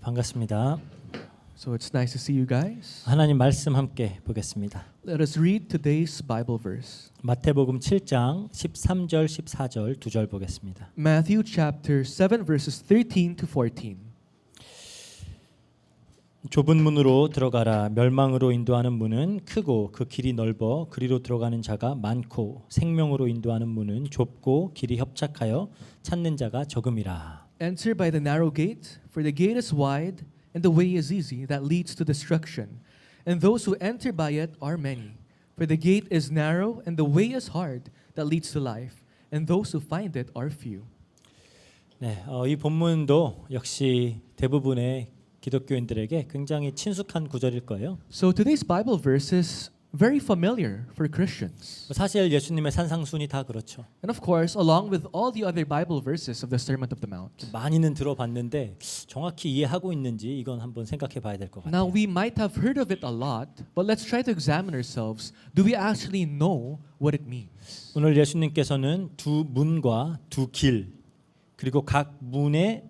반갑습니다. So it's nice to see you guys. 하나님 말씀 함께 보겠습니다. Let us read today's Bible verse. 마태복음 7장 13절 14절 2절 보겠습니다. Matthew chapter 7 verses 13 to 14. 좁은 문으로 들어가라. 멸망으로 인도하는 문은 크고 그 길이 넓어 그리로 들어가는 자가 많고 생명으로 인도하는 문은 좁고 길이 협착하여 찾는 자가 적음이라. Enter by the narrow gate, for the gate is wide and the way is easy that leads to destruction, and those who enter by it are many. For the gate is narrow and the way is hard that leads to life, and those who find it are few. 네, 이 본문도 역시 대부분의 기독교인들에게 굉장히 친숙한 구절일 거예요. So today's Bible verse is very familiar for Christians. 사실 예수님의 산상순이 다 그렇죠. And of course, along with all the other Bible verses of the Sermon of the Mount. 많이는 들어봤는데 정확히 이해하고 있는지 이건 한번 생각해 봐야 될 것 같아요. Now we might have heard of it a lot, but let's try to examine ourselves. Do we actually know what it means? 오늘 예수님께서는 두 문과 두 길 그리고 각 문의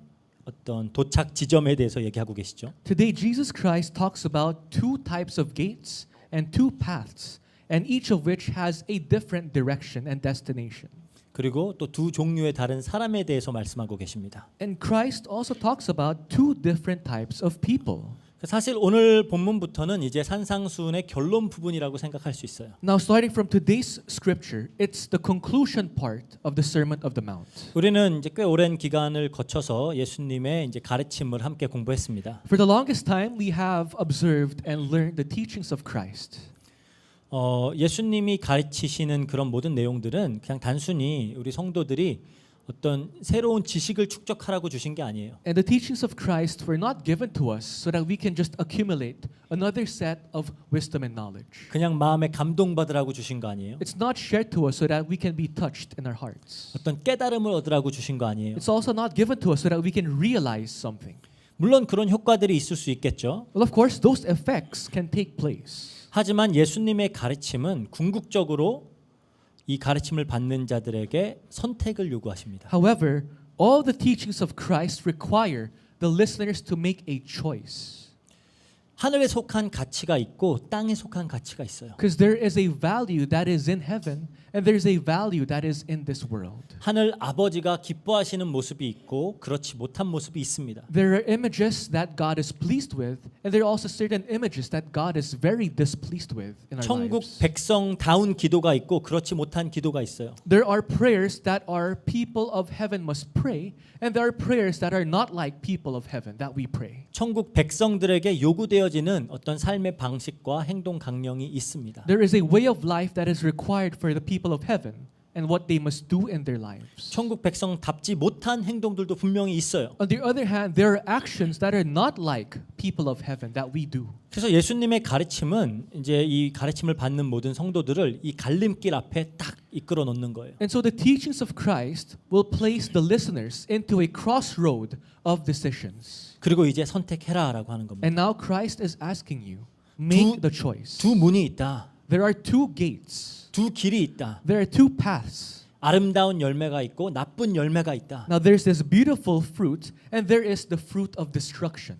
어떤 도착 지점에 대해서 얘기하고 계시죠. Today Jesus Christ talks about two types of gates and two paths, and each of which has a different direction and destination. 그리고 또 두 종류의 다른 사람에 대해서 말씀하고 계십니다. And Christ also talks about two different types of people. 사실 오늘 본문부터는 이제 산상수훈의 결론 부분이라고 생각할 수 있어요. Now starting from today's scripture, it's the conclusion part of the Sermon of the Mount. 우리는 이제 꽤 오랜 기간을 거쳐서 예수님의 이제 가르침을 함께 공부했습니다. For the longest time, we have observed and learned the teachings of Christ. 예수님이 가르치시는 그런 모든 내용들은 그냥 단순히 우리 성도들이 어떤 새로운 지식을 축적하라고 주신 게 아니에요. And the teachings of Christ were not given to us so that we can just accumulate another set of wisdom and knowledge. 그냥 마음에 감동받으라고 주신 거 아니에요. It's not shared to us so that we can be touched in our hearts. 어떤 깨달음을 얻으라고 주신 거 아니에요. It's also not given to us so that we can realize something. 물론 그런 효과들이 있을 수 있겠죠. Well, of course, those effects can take place. 하지만 예수님의 가르침은 궁극적으로 이 가르침을 받는 자들에게 선택을 요구하십니다. However, all the teachings of Christ require the listeners to make a choice. 하늘에 속한 가치가 있고 땅에 속한 가치가 있어요. Because there is a value that is in heaven and there's a value that is in this world. 하늘 아버지가 기뻐하시는 모습이 있고 그렇지 못한 모습이 있습니다. There are images that God is pleased with, and there are also certain images that God is very displeased with in our 천국 lives. 백성다운 기도가 있고 그렇지 못한 기도가 있어요. There are prayers that our people of heaven must pray, and there are prayers that are not like people of heaven that we pray. 천국 백성들에게 요구되어지는 어떤 삶의 방식과 행동 강령이 있습니다. There is a way of life that is required for the people of heaven and what they must do in their lives. 천국 백성답지 못한 행동들도 분명히 있어요. On the other hand, there are actions that are not like people of heaven that we do. 그래서 예수님의 가르침은 이제 이 가르침을 받는 모든 성도들을 이 갈림길 앞에 딱 이끌어 놓는 거예요. And so the teachings of Christ will place the listeners into a crossroad of decisions. 그리고 이제 선택해라라고 하는 겁니다. And now Christ is asking you, make the choice. 두 문이 있다. There are two gates. 두 길이 있다. There are two paths. 아름다운 열매가 있고 나쁜 열매가 있다. Now there's this beautiful fruit and there is the fruit of destruction.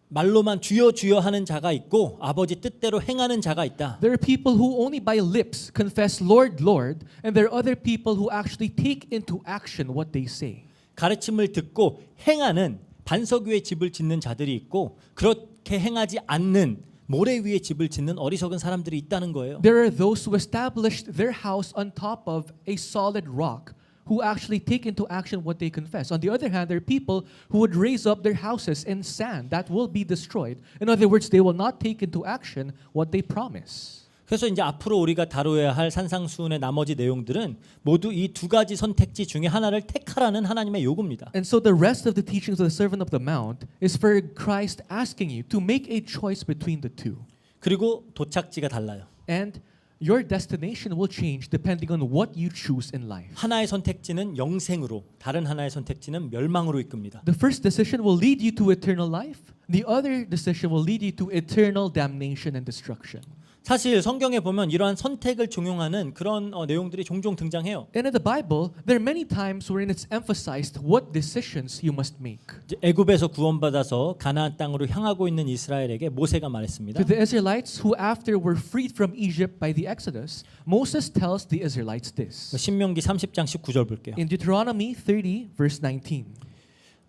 말로만 주여 주여 하는 자가 있고 아버지 뜻대로 행하는 자가 있다. There are people who only by lips confess Lord, Lord, and there are other people who actually take into action what they say. 가르침을 듣고 행하는 반석 위에 집을 짓는 자들이 있고 그렇게 행하지 않는 모래 위에 집을 짓는 어리석은 사람들이 있다는 거예요. There are those who established their house on top of a solid rock who actually take into action what they confess. On the other hand, there are people who would raise up their houses in sand that will be destroyed. In other words, they will not take into action what they promise. 그래서 이제 앞으로 우리가 다루어야 할 산상수훈의 나머지 내용들은 모두 이 두 가지 선택지 중에 하나를 택하라는 하나님의 요구입니다. And so the rest of the teachings of the Sermon of the Mount is for Christ asking you to make a choice between the two. 그리고 도착지가 달라요. And your destination will change depending on what you choose in life. 하나의 선택지는 영생으로, 다른 하나의 선택지는 멸망으로 이끕니다. The first decision will lead you to eternal life. The other decision will lead you to eternal damnation and destruction. 사실 성경에 보면 이러한 선택을 종용하는 그런 내용들이 종종 등장해요. And in the Bible, there are many times wherein it's emphasized what decisions you must make. 이제 애굽에서 구원받아서 가나안 땅으로 향하고 있는 이스라엘에게 모세가 말했습니다. To the Israelites who after were freed from Egypt by the Exodus, Moses tells the Israelites this. 신명기 30장 19절 볼게요. In Deuteronomy 30 verse 19.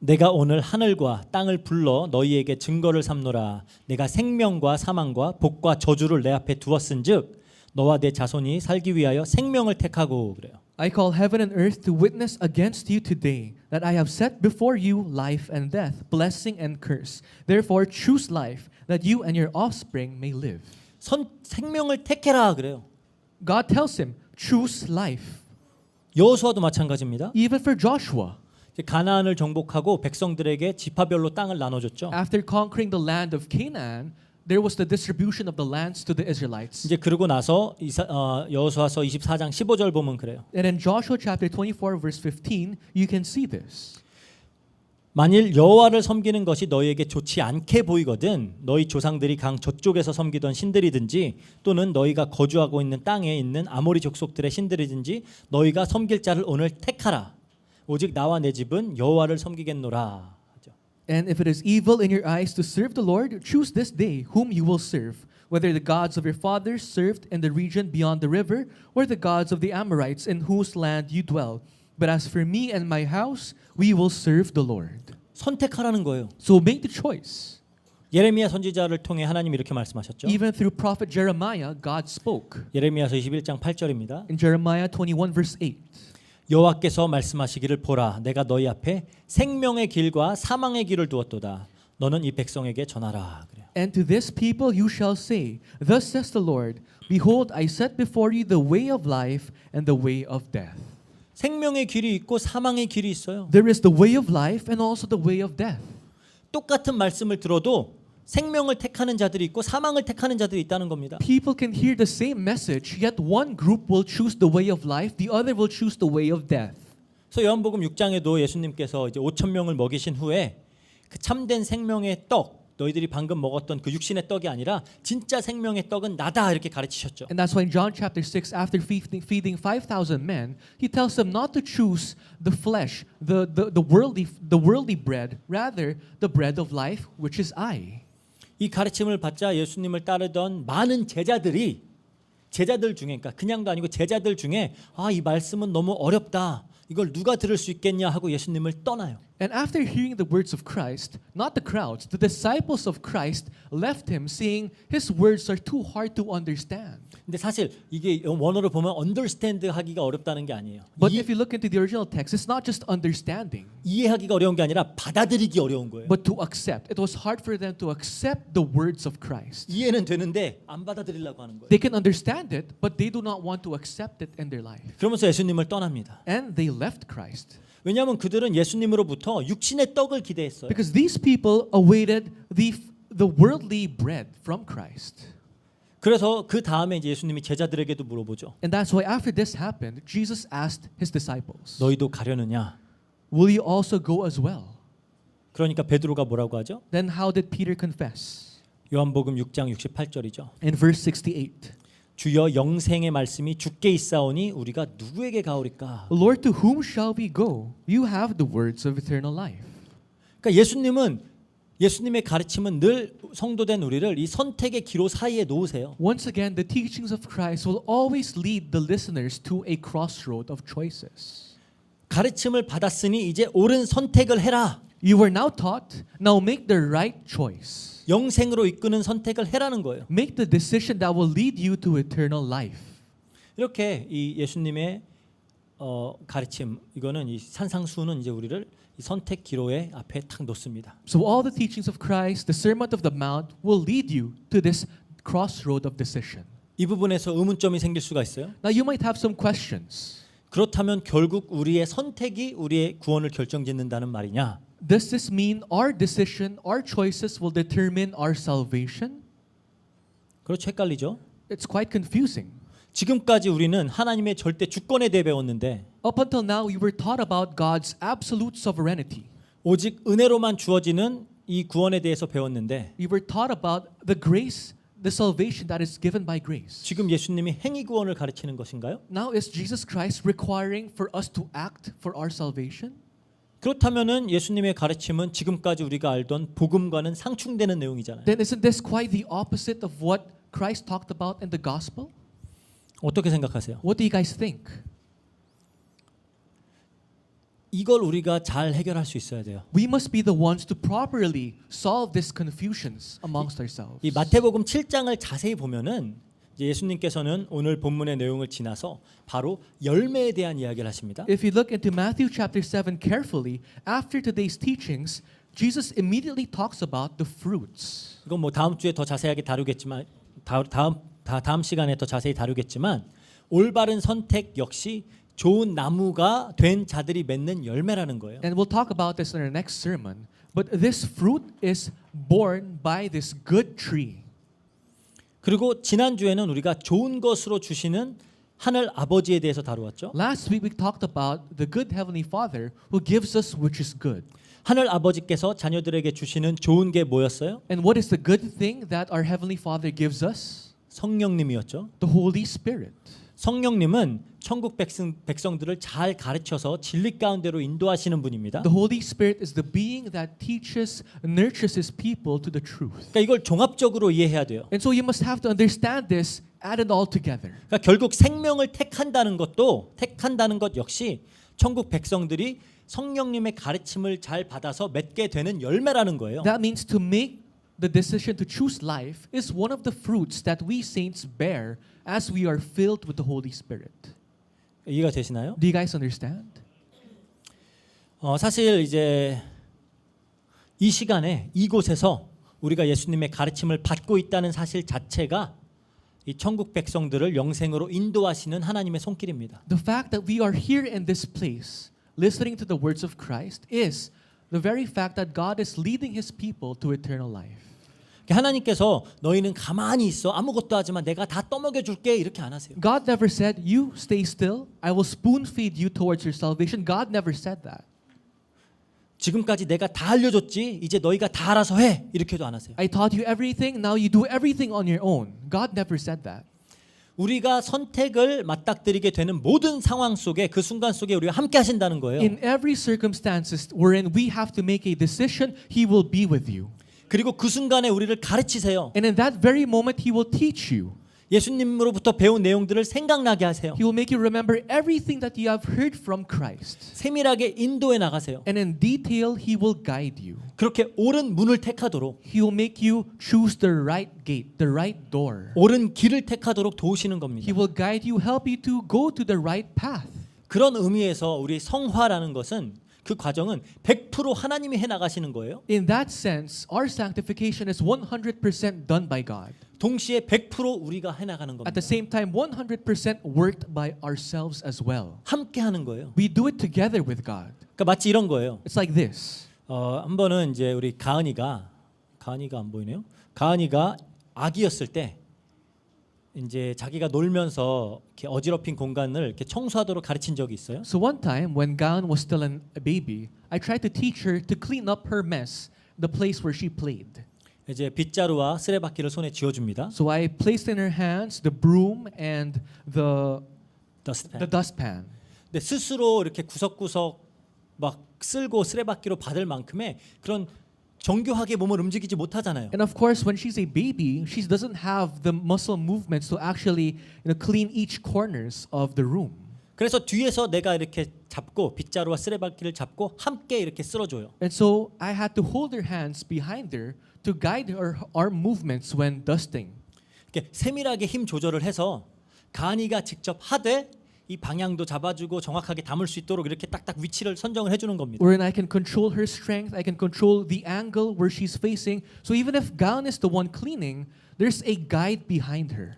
내가 오늘 하늘과 땅을 불러 너희에게 증거를 삼노라. 내가 생명과 사망과 복과 저주를 내 앞에 두었은즉 너와 내 자손이 살기 위하여 생명을 택하고 그래요. I call heaven and earth to witness against you today that I have set before you life and death, blessing and curse. Therefore choose life that you and your offspring may live. 생명을 택해라 그래요. God tells him, choose life. 여호수아도 마찬가지입니다. Even for Joshua. 가나안을 정복하고 백성들에게 지파별로 땅을 나눠줬죠. After conquering the land of Canaan, there was the distribution of the lands to the Israelites. 이제 그러고 나서 여호수아서 24장 15절 보면 그래요. And in Joshua chapter 24 verse 15, you can see this. 만일 여호와를 섬기는 것이 너희에게 좋지 않게 보이거든 너희 조상들이 강 저쪽에서 섬기던 신들이든지 또는 너희가 거주하고 있는 땅에 있는 아모리 족속들의 신들이든지 너희가 섬길 자를 오늘 택하라. 오직 나와 내 집은 여호와를 섬기겠노라. And if it is evil in your eyes to serve the Lord, choose this day whom you will serve, whether the gods of your fathers served in the region beyond the river, or the gods of the Amorites in whose land you dwell. But as for me and my house, we will serve the Lord. 선택하라는 거예요. So make the choice. 예레미야 선지자를 통해 하나님이 이렇게 말씀하셨죠. Even through prophet Jeremiah, God spoke. 예레미야서 21장 8절입니다. In Jeremiah 21 verse 8. 여호와께서 말씀하시기를 보라 내가 너희 앞에 생명의 길과 사망의 길을 두었도다. 너는 이 백성에게 전하라. 그래요. And to this people you shall say, Thus says the Lord, Behold, I set before you the way of life and the way of death. 생명의 길이 있고 사망의 길이 있어요. There is the way of life and also the way of death. 똑같은 말씀을 들어도 생명을 택하는 자들이 있고 사망을 택하는 자들이 있다는 겁니다. People can hear the same message, yet one group will choose the way of life, the other will choose the way of death. 그래서 요한복음 6장에도 예수님께서 이제 5천 명을 먹이신 후에 그 참된 생명의 떡 너희들이 방금 먹었던 그 육신의 떡이 아니라 진짜 생명의 떡은 나다 이렇게 가르치셨죠. And that's why in John chapter 6, after feeding 5,000 men, he tells them not to choose the flesh, the worldly bread, rather the bread of life, which is I. 이 가르침을 받자 예수님을 따르던 많은 제자들 중에 그러니까 그냥도 아니고 제자들 중에 이 말씀은 너무 어렵다. 이걸 누가 들을 수 있겠냐 하고 예수님을 떠나요. And after hearing the words of Christ, not the crowds, the disciples of Christ left him saying his words are too hard to understand. 근데 사실 이게 원어로 보면 understand 하기가 어렵다는 게 아니에요. But if you look into the original text, it's not just understanding, 이해하기가 어려운 게 아니라 받아들이기 어려운 거예요. but to accept. It was hard for them to accept the words of Christ. 이해는 되는데 안 받아들이려고 하는 거예요. They can understand it, but they do not want to accept it in their life. 그러면서 예수님을 떠납니다. And they left Christ. 왜냐하면 그들은 예수님으로부터 육신의 떡을 기대했어요. Because these people awaited the worldly bread from Christ. 그래서 그 다음에 이제 예수님이 제자들에게도 물어보죠. And that's why after this happened, Jesus asked his disciples, 너희도 가려느냐? Will you also go as well? 그러니까 베드로가 뭐라고 하죠? Then how did Peter confess? 요한복음 6장 68절이죠. In verse 68. 주여 영생의 말씀이 주께 있사오니 우리가 누구에게 가오리까? Lord, to whom shall we go? You have the words of eternal life. 그러니까 예수님의 가르침은 늘 성도된 우리를 이 선택의 기로 사이에 놓으세요. Once again, the teachings of Christ will always lead the listeners to a crossroad of choices. 가르침을 받았으니 이제 옳은 선택을 해라. You were now taught, now make the right choice. 영생으로 이끄는 선택을 해라는 거예요. Make the decision that will lead you to eternal life. 이렇게 이 예수님의 가르침 이거는 이 산상수훈은 이제 우리를 이 선택 기로의 앞에 탁 놓습니다. So all the teachings of Christ, the Sermon of the Mount, will lead you to this crossroad of decision. 이 부분에서 의문점이 생길 수가 있어요. Now you might have some questions. 그렇다면 결국 우리의 선택이 우리의 구원을 결정짓는다는 말이냐? Does this mean our decision, our choices will determine our salvation? 그렇죠, 헷갈리죠. It's quite confusing. 지금까지 우리는 하나님의 절대 주권에 대해 배웠는데 Up until now, we were taught about God's absolute sovereignty. 오직 은혜로만 주어지는 이 구원에 대해서 배웠는데 We were taught about the grace the salvation that is given by grace. 지금 예수님이 행위 구원을 가르치는 것인가요? Now is Jesus Christ requiring for us to act for our salvation? 그렇다면은 예수님의 가르침은 지금까지 우리가 알던 복음과는 상충되는 내용이잖아요. Then isn't this quite the opposite of what Christ talked about in the gospel? 어떻게 생각하세요? What do you guys think? 이걸 우리가 잘 해결할 수 있어야 돼요. We must be the ones to properly solve these confusions amongst ourselves. 이 마태복음 7장을 자세히 보면은 이제 예수님께서는 오늘 본문의 내용을 지나서 바로 열매에 대한 이야기를 하십니다. If you look into Matthew chapter 7 carefully, after today's teachings, Jesus immediately talks about the fruits. 이건 뭐 다음 주에 더 자세하게 다루겠지만 다음 시간에 더 자세히 다루겠지만 올바른 선택 역시 좋은 나무가 된 자들이 맺는 열매라는 거예요. And we'll talk about this in our next sermon. But this fruit is born by this good tree. 그리고 지난주에는 우리가 좋은 것으로 주시는 하늘 아버지에 대해서 다루었죠. Last week we talked about the good heavenly Father who gives us which is good. 하늘 아버지께서 자녀들에게 주시는 좋은 게 뭐였어요? And what is the good thing that our heavenly Father gives us? 성령님이었죠. The Holy Spirit. 성령님은 천국 백성들을 잘 가르쳐서 진리 가운데로 인도하시는 분입니다. The Holy Spirit is the being that teaches, nurtures His people to the truth. 그러니까 이걸 종합적으로 이해해야 돼요. And so you must have to understand this, add it all together. 그러니까 결국 생명을 택한다는 것 역시 천국 백성들이 성령님의 가르침을 잘 받아서 맺게 되는 열매라는 거예요. That means to make the decision to choose life is one of the fruits that we saints bear as we are filled with the Holy Spirit. 이해가 되시나요? Do you guys understand? 사실 이제 이 시간에 이곳에서 우리가 예수님의 가르침을 받고 있다는 사실 자체가 이 천국 백성들을 영생으로 인도하시는 하나님의 손길입니다. The fact that we are here in this place, listening to the words of Christ, is the very fact that God is leading His people to eternal life. 하나님께서 너희는 가만히 있어 아무것도 하지 마 내가 다 떠먹여 줄게 이렇게 안 하세요. God never said, you stay still, I will spoon feed you towards your salvation. God never said that. 지금까지 내가 다 알려줬지 이제 너희가 다 알아서 해 이렇게도 안 하세요. I taught you everything, now you do everything on your own. God never said that. 우리가 선택을 맞닥뜨리게 되는 모든 상황 속에 그 순간 속에 우리가 함께 하신다는 거예요. In every circumstances wherein we have to make a decision, He will be with you. 그리고 그 순간에 우리를 가르치세요. And in that very moment, He will teach you. 예수님으로부터 배운 내용들을 생각나게 하세요. He will make you remember everything that you have heard from Christ. 세밀하게 인도해 나가세요. And in detail, He will guide you. 그렇게 옳은 문을 택하도록 He will make you choose the right gate, the right door. 옳은 길을 택하도록 도우시는 겁니다. He will guide you, help you to go to the right path. 그런 의미에서 우리 성화라는 것은 그 과정은 100% 하나님이 해 나가시는 거예요. In that sense, our sanctification is 100% done by God. 동시에 100% 우리가 해 나가는 겁니다. At the same time, 100% worked by ourselves as well. 함께 하는 거예요. We do it together with God. 그러니까 마치 이런 거예요. It's like this. 한 번은 이제 우리 가은이가 안 보이네요. 가은이가 아기였을 때 이제 자기가 놀면서 이렇게 어지럽힌 공간을 이렇게 청소하도록 가르친 적이 있어요. So one time when Gaon was still a baby, I tried to teach her to clean up her mess, the place where she played. 이제 빗자루와 쓰레받기를 손에 쥐어줍니다. So I placed in her hands the broom and the 더스트팬. dustpan. 근데 스스로 이렇게 구석구석 막 쓸고 쓰레받기로 받을 만큼의 그런 정교하게 몸을 움직이지 못하잖아요. And of course, when she's a baby, she doesn't have the muscle movements to actually clean each corners of the room. 그래서 뒤에서 내가 이렇게 잡고 빗자루와 쓰레받기를 잡고 함께 이렇게 쓸어줘요. And so I had to hold her hands behind her to guide our movements when dusting. 이렇게 세밀하게 힘 조절을 해서 가은이가 직접 하되 이 방향도 잡아주고 정확하게 담을 수 있도록 이렇게 딱딱 위치를 선정을 해주는 겁니다. Wherein I can control her strength, I can control the angle where she's facing. So even if Gaon is the one cleaning, there's a guide behind her.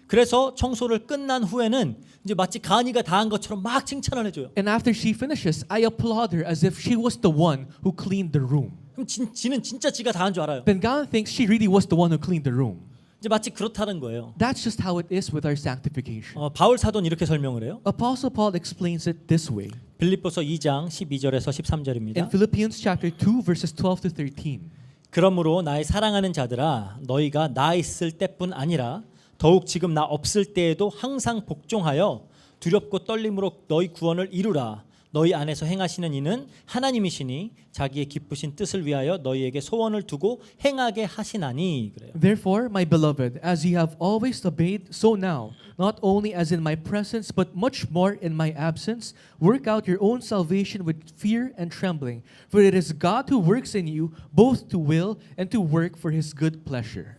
그래서 청소를 끝난 후에는 이제 마치 가은이가 다 한 것처럼 막 칭찬을 해줘요. And after she finishes, I applaud her as if she was the one who cleaned the room. 그럼 지는 진짜 지가 다 한 줄 알아요. Then Gaon thinks she really was the one who cleaned the room. 이제 마치 그렇다는 거예요. That's just how it is with our sanctification. 바울 사도는 이렇게 설명을 해요. Apostle Paul explains it this way. 빌립보서 2장 12절에서 In 13절입니다. Philippians chapter 2 verses 12 to 13. 그러므로 나의 사랑하는 자들아 너희가 나 있을 때뿐 아니라 더욱 지금 나 없을 때에도 항상 복종하여 두렵고 떨림으로 너희 구원을 이루라. 너희 안에서 행하시는 이는 하나님이시니 자기의 기쁘신 뜻을 위하여 너희에게 소원을 두고 행하게 하시나니. 그래요. Therefore, my beloved, as ye have always obeyed, so now, not only as in my presence, but much more in my absence, work out your own salvation with fear and trembling. For it is God who works in you, both to will and to work for his good pleasure.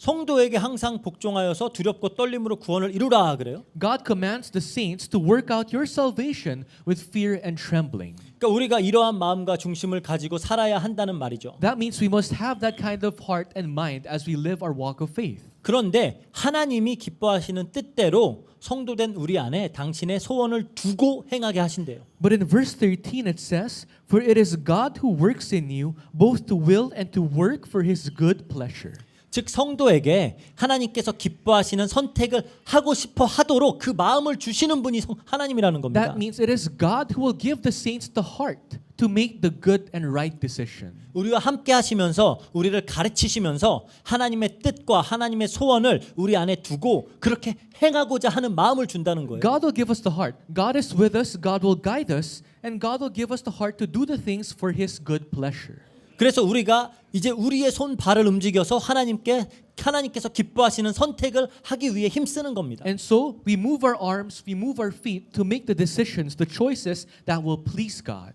성도에게 항상 복종하여서 두렵고 떨림으로 구원을 이루라. 그래요. God commands the saints to work out your salvation with fear and trembling. 그러니까 우리가 이러한 마음과 중심을 가지고 살아야 한다는 말이죠. That means we must have that kind of heart and mind as we live our walk of faith. 그런데 하나님이 기뻐하시는 뜻대로 성도된 우리 안에 당신의 소원을 두고 행하게 하신대요. But in verse 13 it says, For it is God who works in you both to will and to work for his good pleasure. 즉 성도에게 하나님께서 기뻐하시는 선택을 하고 싶어 하도록 그 마음을 주시는 분이 하나님이라는 겁니다. That means it is God who will give the saints the heart to make the good and right decision. 우리와 함께 하시면서 우리를 가르치시면서 하나님의 뜻과 하나님의 소원을 우리 안에 두고 그렇게 행하고자 하는 마음을 준다는 거예요. God will give us the heart. God is with us, God will guide us, and God will give us the heart to do the things for his good pleasure. 그래서 우리가 이제 우리의 손 발을 움직여서 하나님께서 기뻐하시는 선택을 하기 위해 힘쓰는 겁니다. And so we move our arms, we move our feet to make the decisions, the choices that will please God.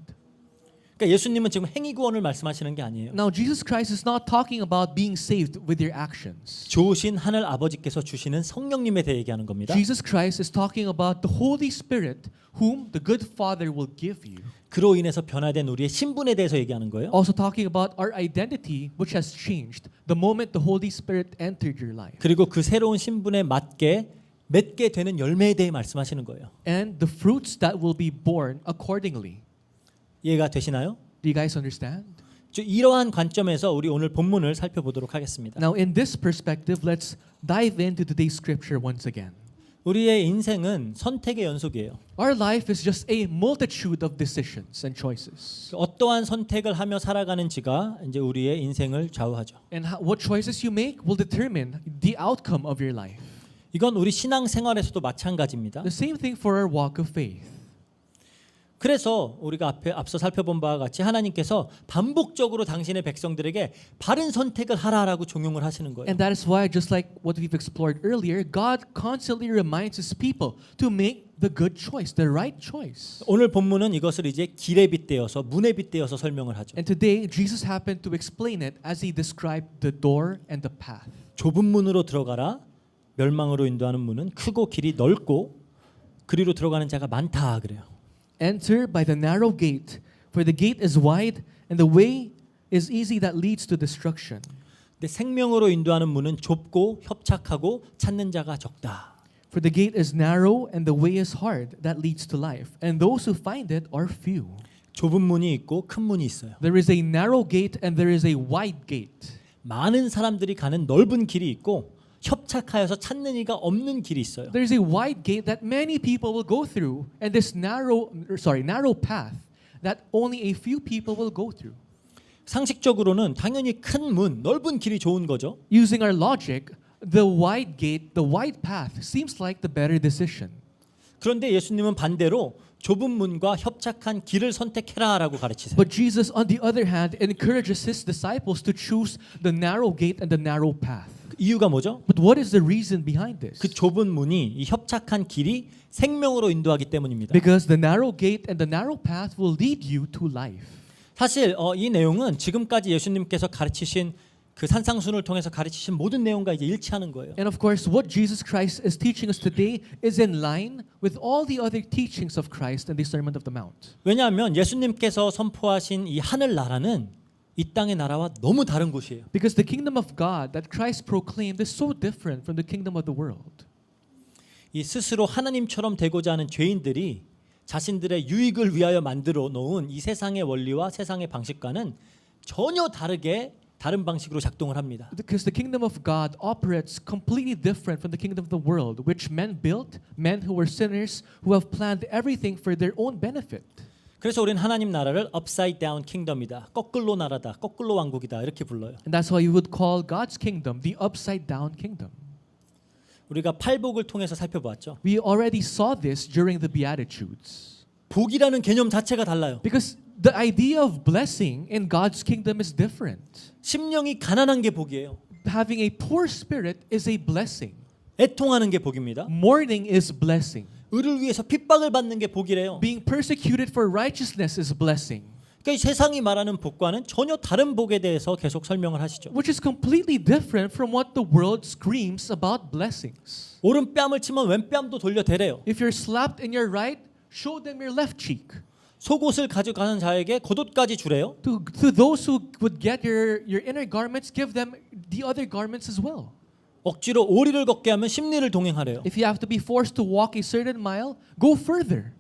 그러니까 예수님은 지금 행위 구원을 말씀하시는 게 아니에요. Now Jesus Christ is not talking about being saved with your actions. 좋으신 하늘 아버지께서 주시는 성령님에 대해 얘기하는 겁니다. Jesus Christ is talking about the Holy Spirit whom the good Father will give you. 그로 인해서 변화된 우리의 신분에 대해서 얘기하는 거예요. Also talking about our identity which has changed the moment the Holy Spirit entered your life. 그리고 그 새로운 신분에 맞게 맺게 되는 열매에 대해 말씀하시는 거예요. And the fruits that will be born accordingly. 이해가 되시나요? Do you guys understand? 이러한 관점에서 우리 오늘 본문을 살펴보도록 하겠습니다. Now in this perspective, let's dive into today's scripture once again. 우리의 인생은 선택의 연속이에요. Our life is just a multitude of decisions and choices. 어떠한 선택을 하며 살아가는지가 이제 우리의 인생을 좌우하죠. And what choices you make will determine the outcome of your life. 이건 우리 신앙 생활에서도 마찬가지입니다. The same thing for our walk of faith. 그래서 우리가 앞서 살펴본 바와 같이 하나님께서 반복적으로 당신의 백성들에게 바른 선택을 하라라고 종용을 하시는 거예요. And that is why, just like what we've explored earlier, God constantly reminds His people to make the good choice, the right choice. 오늘 본문은 이것을 이제 길에 빗대어서 문에 빗대어서 설명을 하죠. And today, Jesus happened to explain it as He described the door and the path. 좁은 문으로 들어가라. 멸망으로 인도하는 문은 크고 길이 넓고 그리로 들어가는 자가 많다 그래요. Enter by the narrow gate, for the gate is wide and the way is easy that leads to destruction. 근데 생명으로 인도하는 문은 좁고 협착하고 찾는 자가 적다. For the gate is narrow and the way is hard that leads to life, and those who find it are few. 좁은 문이 있고 큰 문이 있어요. There is a narrow gate and there is a wide gate. 많은 사람들이 가는 넓은 길이 있고 협착하여서 찾는 이가 없는 길이 있어요. There is a wide gate that many people will go through, and this narrow path that only a few people will go through. 상식적으로는 당연히 큰 문, 넓은 길이 좋은 거죠. Using our logic, the wide gate, the wide path seems like the better decision. 그런데 예수님은 반대로 좁은 문과 협착한 길을 선택해라라고 가르치세요. But Jesus, on the other hand, encourages His disciples to choose the narrow gate and the narrow path. 이유가 뭐죠? But what is the reason behind this? 그 좁은 문이 이 협착한 길이 생명으로 인도하기 때문입니다. Because the narrow gate and the narrow path will lead you to life. 사실 이 내용은 지금까지 예수님께서 가르치신 그 산상순을 통해서 가르치신 모든 내용과 이제 일치하는 거예요. And of course, what Jesus Christ is teaching us today is in line with all the other teachings of Christ in the Sermon of the Mount. 왜냐하면 예수님께서 선포하신 이 하늘 나라는 이 땅의 나라와 너무 다른 곳이에요. Because the kingdom of God that Christ proclaimed is so different from the kingdom of the world. 이 스스로 하나님처럼 되고자 하는 죄인들이 자신들의 유익을 위하여 만들어 놓은 이 세상의 원리와 세상의 방식과는 전혀 다른 방식으로 작동을 합니다. Because the kingdom of God operates completely different from the kingdom of the world, which men built, men who were sinners, who have planned everything for their own benefit. 그래서 우리는 하나님 나라를 upside down kingdom이다. 거꾸로 나라다. 거꾸로 왕국이다. 이렇게 불러요. And that's why you would call God's kingdom the upside down kingdom. 우리가 팔복을 통해서 살펴보았죠. We already saw this during the Beatitudes. 복이라는 개념 자체가 달라요. Because the idea of blessing in God's kingdom is different. 심령이 가난한 게 복이에요. Having a poor spirit is a blessing. 애통하는 게 복입니다. Mourning is blessing. 의를 위해서 핍박을 받는 게 복이래요. Being persecuted for righteousness is blessing. 그러니까 이 세상이 말하는 복과는 전혀 다른 복에 대해서 계속 설명을 하시죠. Which is completely different from what the world screams about blessings. 오른 뺨을 치면 왼 뺨도 돌려대래요. If you're slapped in your right, show them your left cheek. 속옷을 가져가는 자에게 겉옷까지 주래요. To those who would get your inner garments, give them the other garments as well. 억지로 오리를 걷게 하면 십리를 동행하래요. If you have to be forced to walk a certain mile, go further.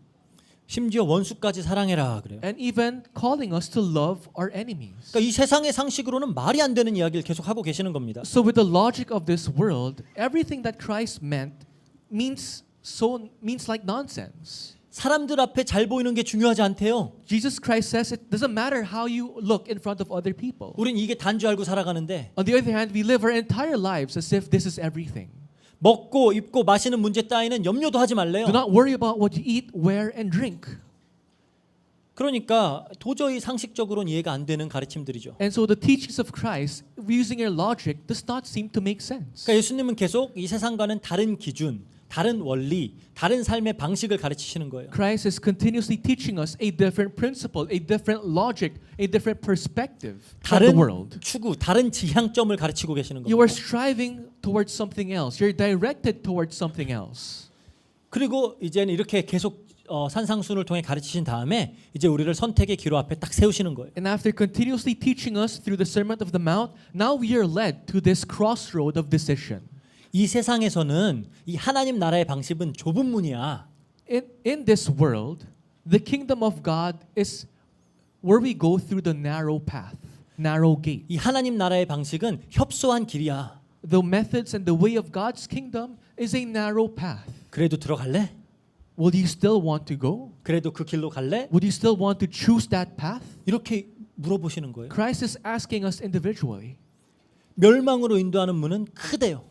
심지어 원수까지 사랑해라 그래요. And even calling us to love our enemies. 그러니까 이 세상의 상식으로는 말이 안 되는 이야기를 계속 하고 계시는 겁니다. So with the logic of this world, everything that Christ means like nonsense. 사람들 앞에 잘 보이는 게 중요하지 않대요. Jesus Christ says it doesn't matter how you look in front of other people. 우린 이게 단 줄 알고 살아가는데 On the other hand, we live our entire lives as if this is everything. 먹고 입고 마시는 문제 따위는 염려도 하지 말래요. Do not worry about what you eat, wear, and drink. 그러니까 도저히 상식적으로는 이해가 안 되는 가르침들이죠. And so the teachings of Christ, using your logic, does not seem to make sense. 그러니까 예수님은 계속 이 세상과는 다른 기준, 다른 원리, 다른 삶의 방식을 가르치시는 거예요. Christ is continuously teaching us a different principle, a different logic, a different perspective from the 다른 world. 추구, 다른 지향점을 가르치고 계시는 You are 겁니다. striving towards something else. You're directed towards something else. 그리고 이제는 이렇게 계속 산상순을 통해 가르치신 다음에 이제 우리를 선택의 기로 앞에 딱 세우시는 거예요. And after continuously teaching us through the Sermon of the Mount, now we are led to this crossroad of decision. 이 세상에서는 이 하나님 나라의 방식은 좁은 문이야. In this world, the kingdom of God is where we go through the narrow path, narrow gate. 이 하나님 나라의 방식은 협소한 길이야. The methods and the way of God's kingdom is a narrow path. 그래도 들어갈래? Will you still want to go? 그래도 그 길로 갈래? Would you still want to choose that path? 이렇게 물어보시는 거예요. Christ is asking us individually. 멸망으로 인도하는 문은 크대요.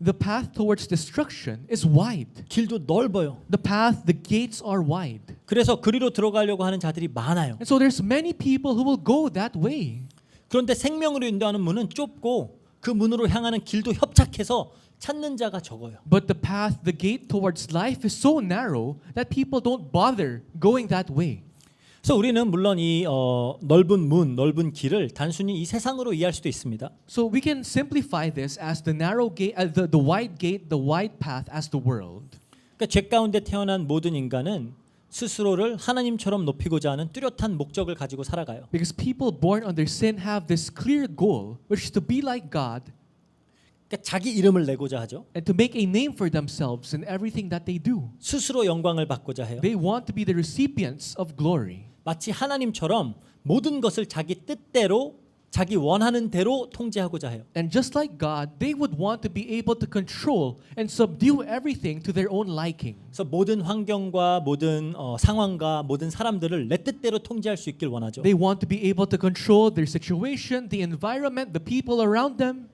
The path towards destruction is wide. 길도 넓어요. The path, the gates are wide. 그래서 그리로 들어가려고 하는 자들이 많아요. And so there's many people who will go that way. 그런데 생명으로 인도하는 문은 좁고 그 문으로 향하는 길도 협착해서 찾는 자가 적어요. But the path, the gate towards life is so narrow that people don't bother going that way. 그래서 우리는 물론 이 넓은 문, 넓은 길을 단순히 이 세상으로 이해할 수도 있습니다. So we can simplify this as the narrow gate, the wide gate, the wide path as the world. 그러니까 죄 가운데 태어난 모든 인간은 스스로를 하나님처럼 높이고자 하는 뚜렷한 목적을 가지고 살아가요. Because people born under sin have this clear goal, which is to be like God 그러니까 자기 이름을 내고자 하죠. and to make a name for themselves in everything that they do. 스스로 영광을 받고자 해요. They want to be the recipients of glory. 마치 하나님처럼 모든 것을 자기 뜻대로 자기 원하는 대로 통제하고자 해요. And just like God, they would want to be able to control and subdue everything to their own liking. 그래서 모든 환경과 모든 상황과 모든 사람들을 내 뜻대로 통제할 수 있길 원하죠. They want to be able to control their situation, the environment, the people around them.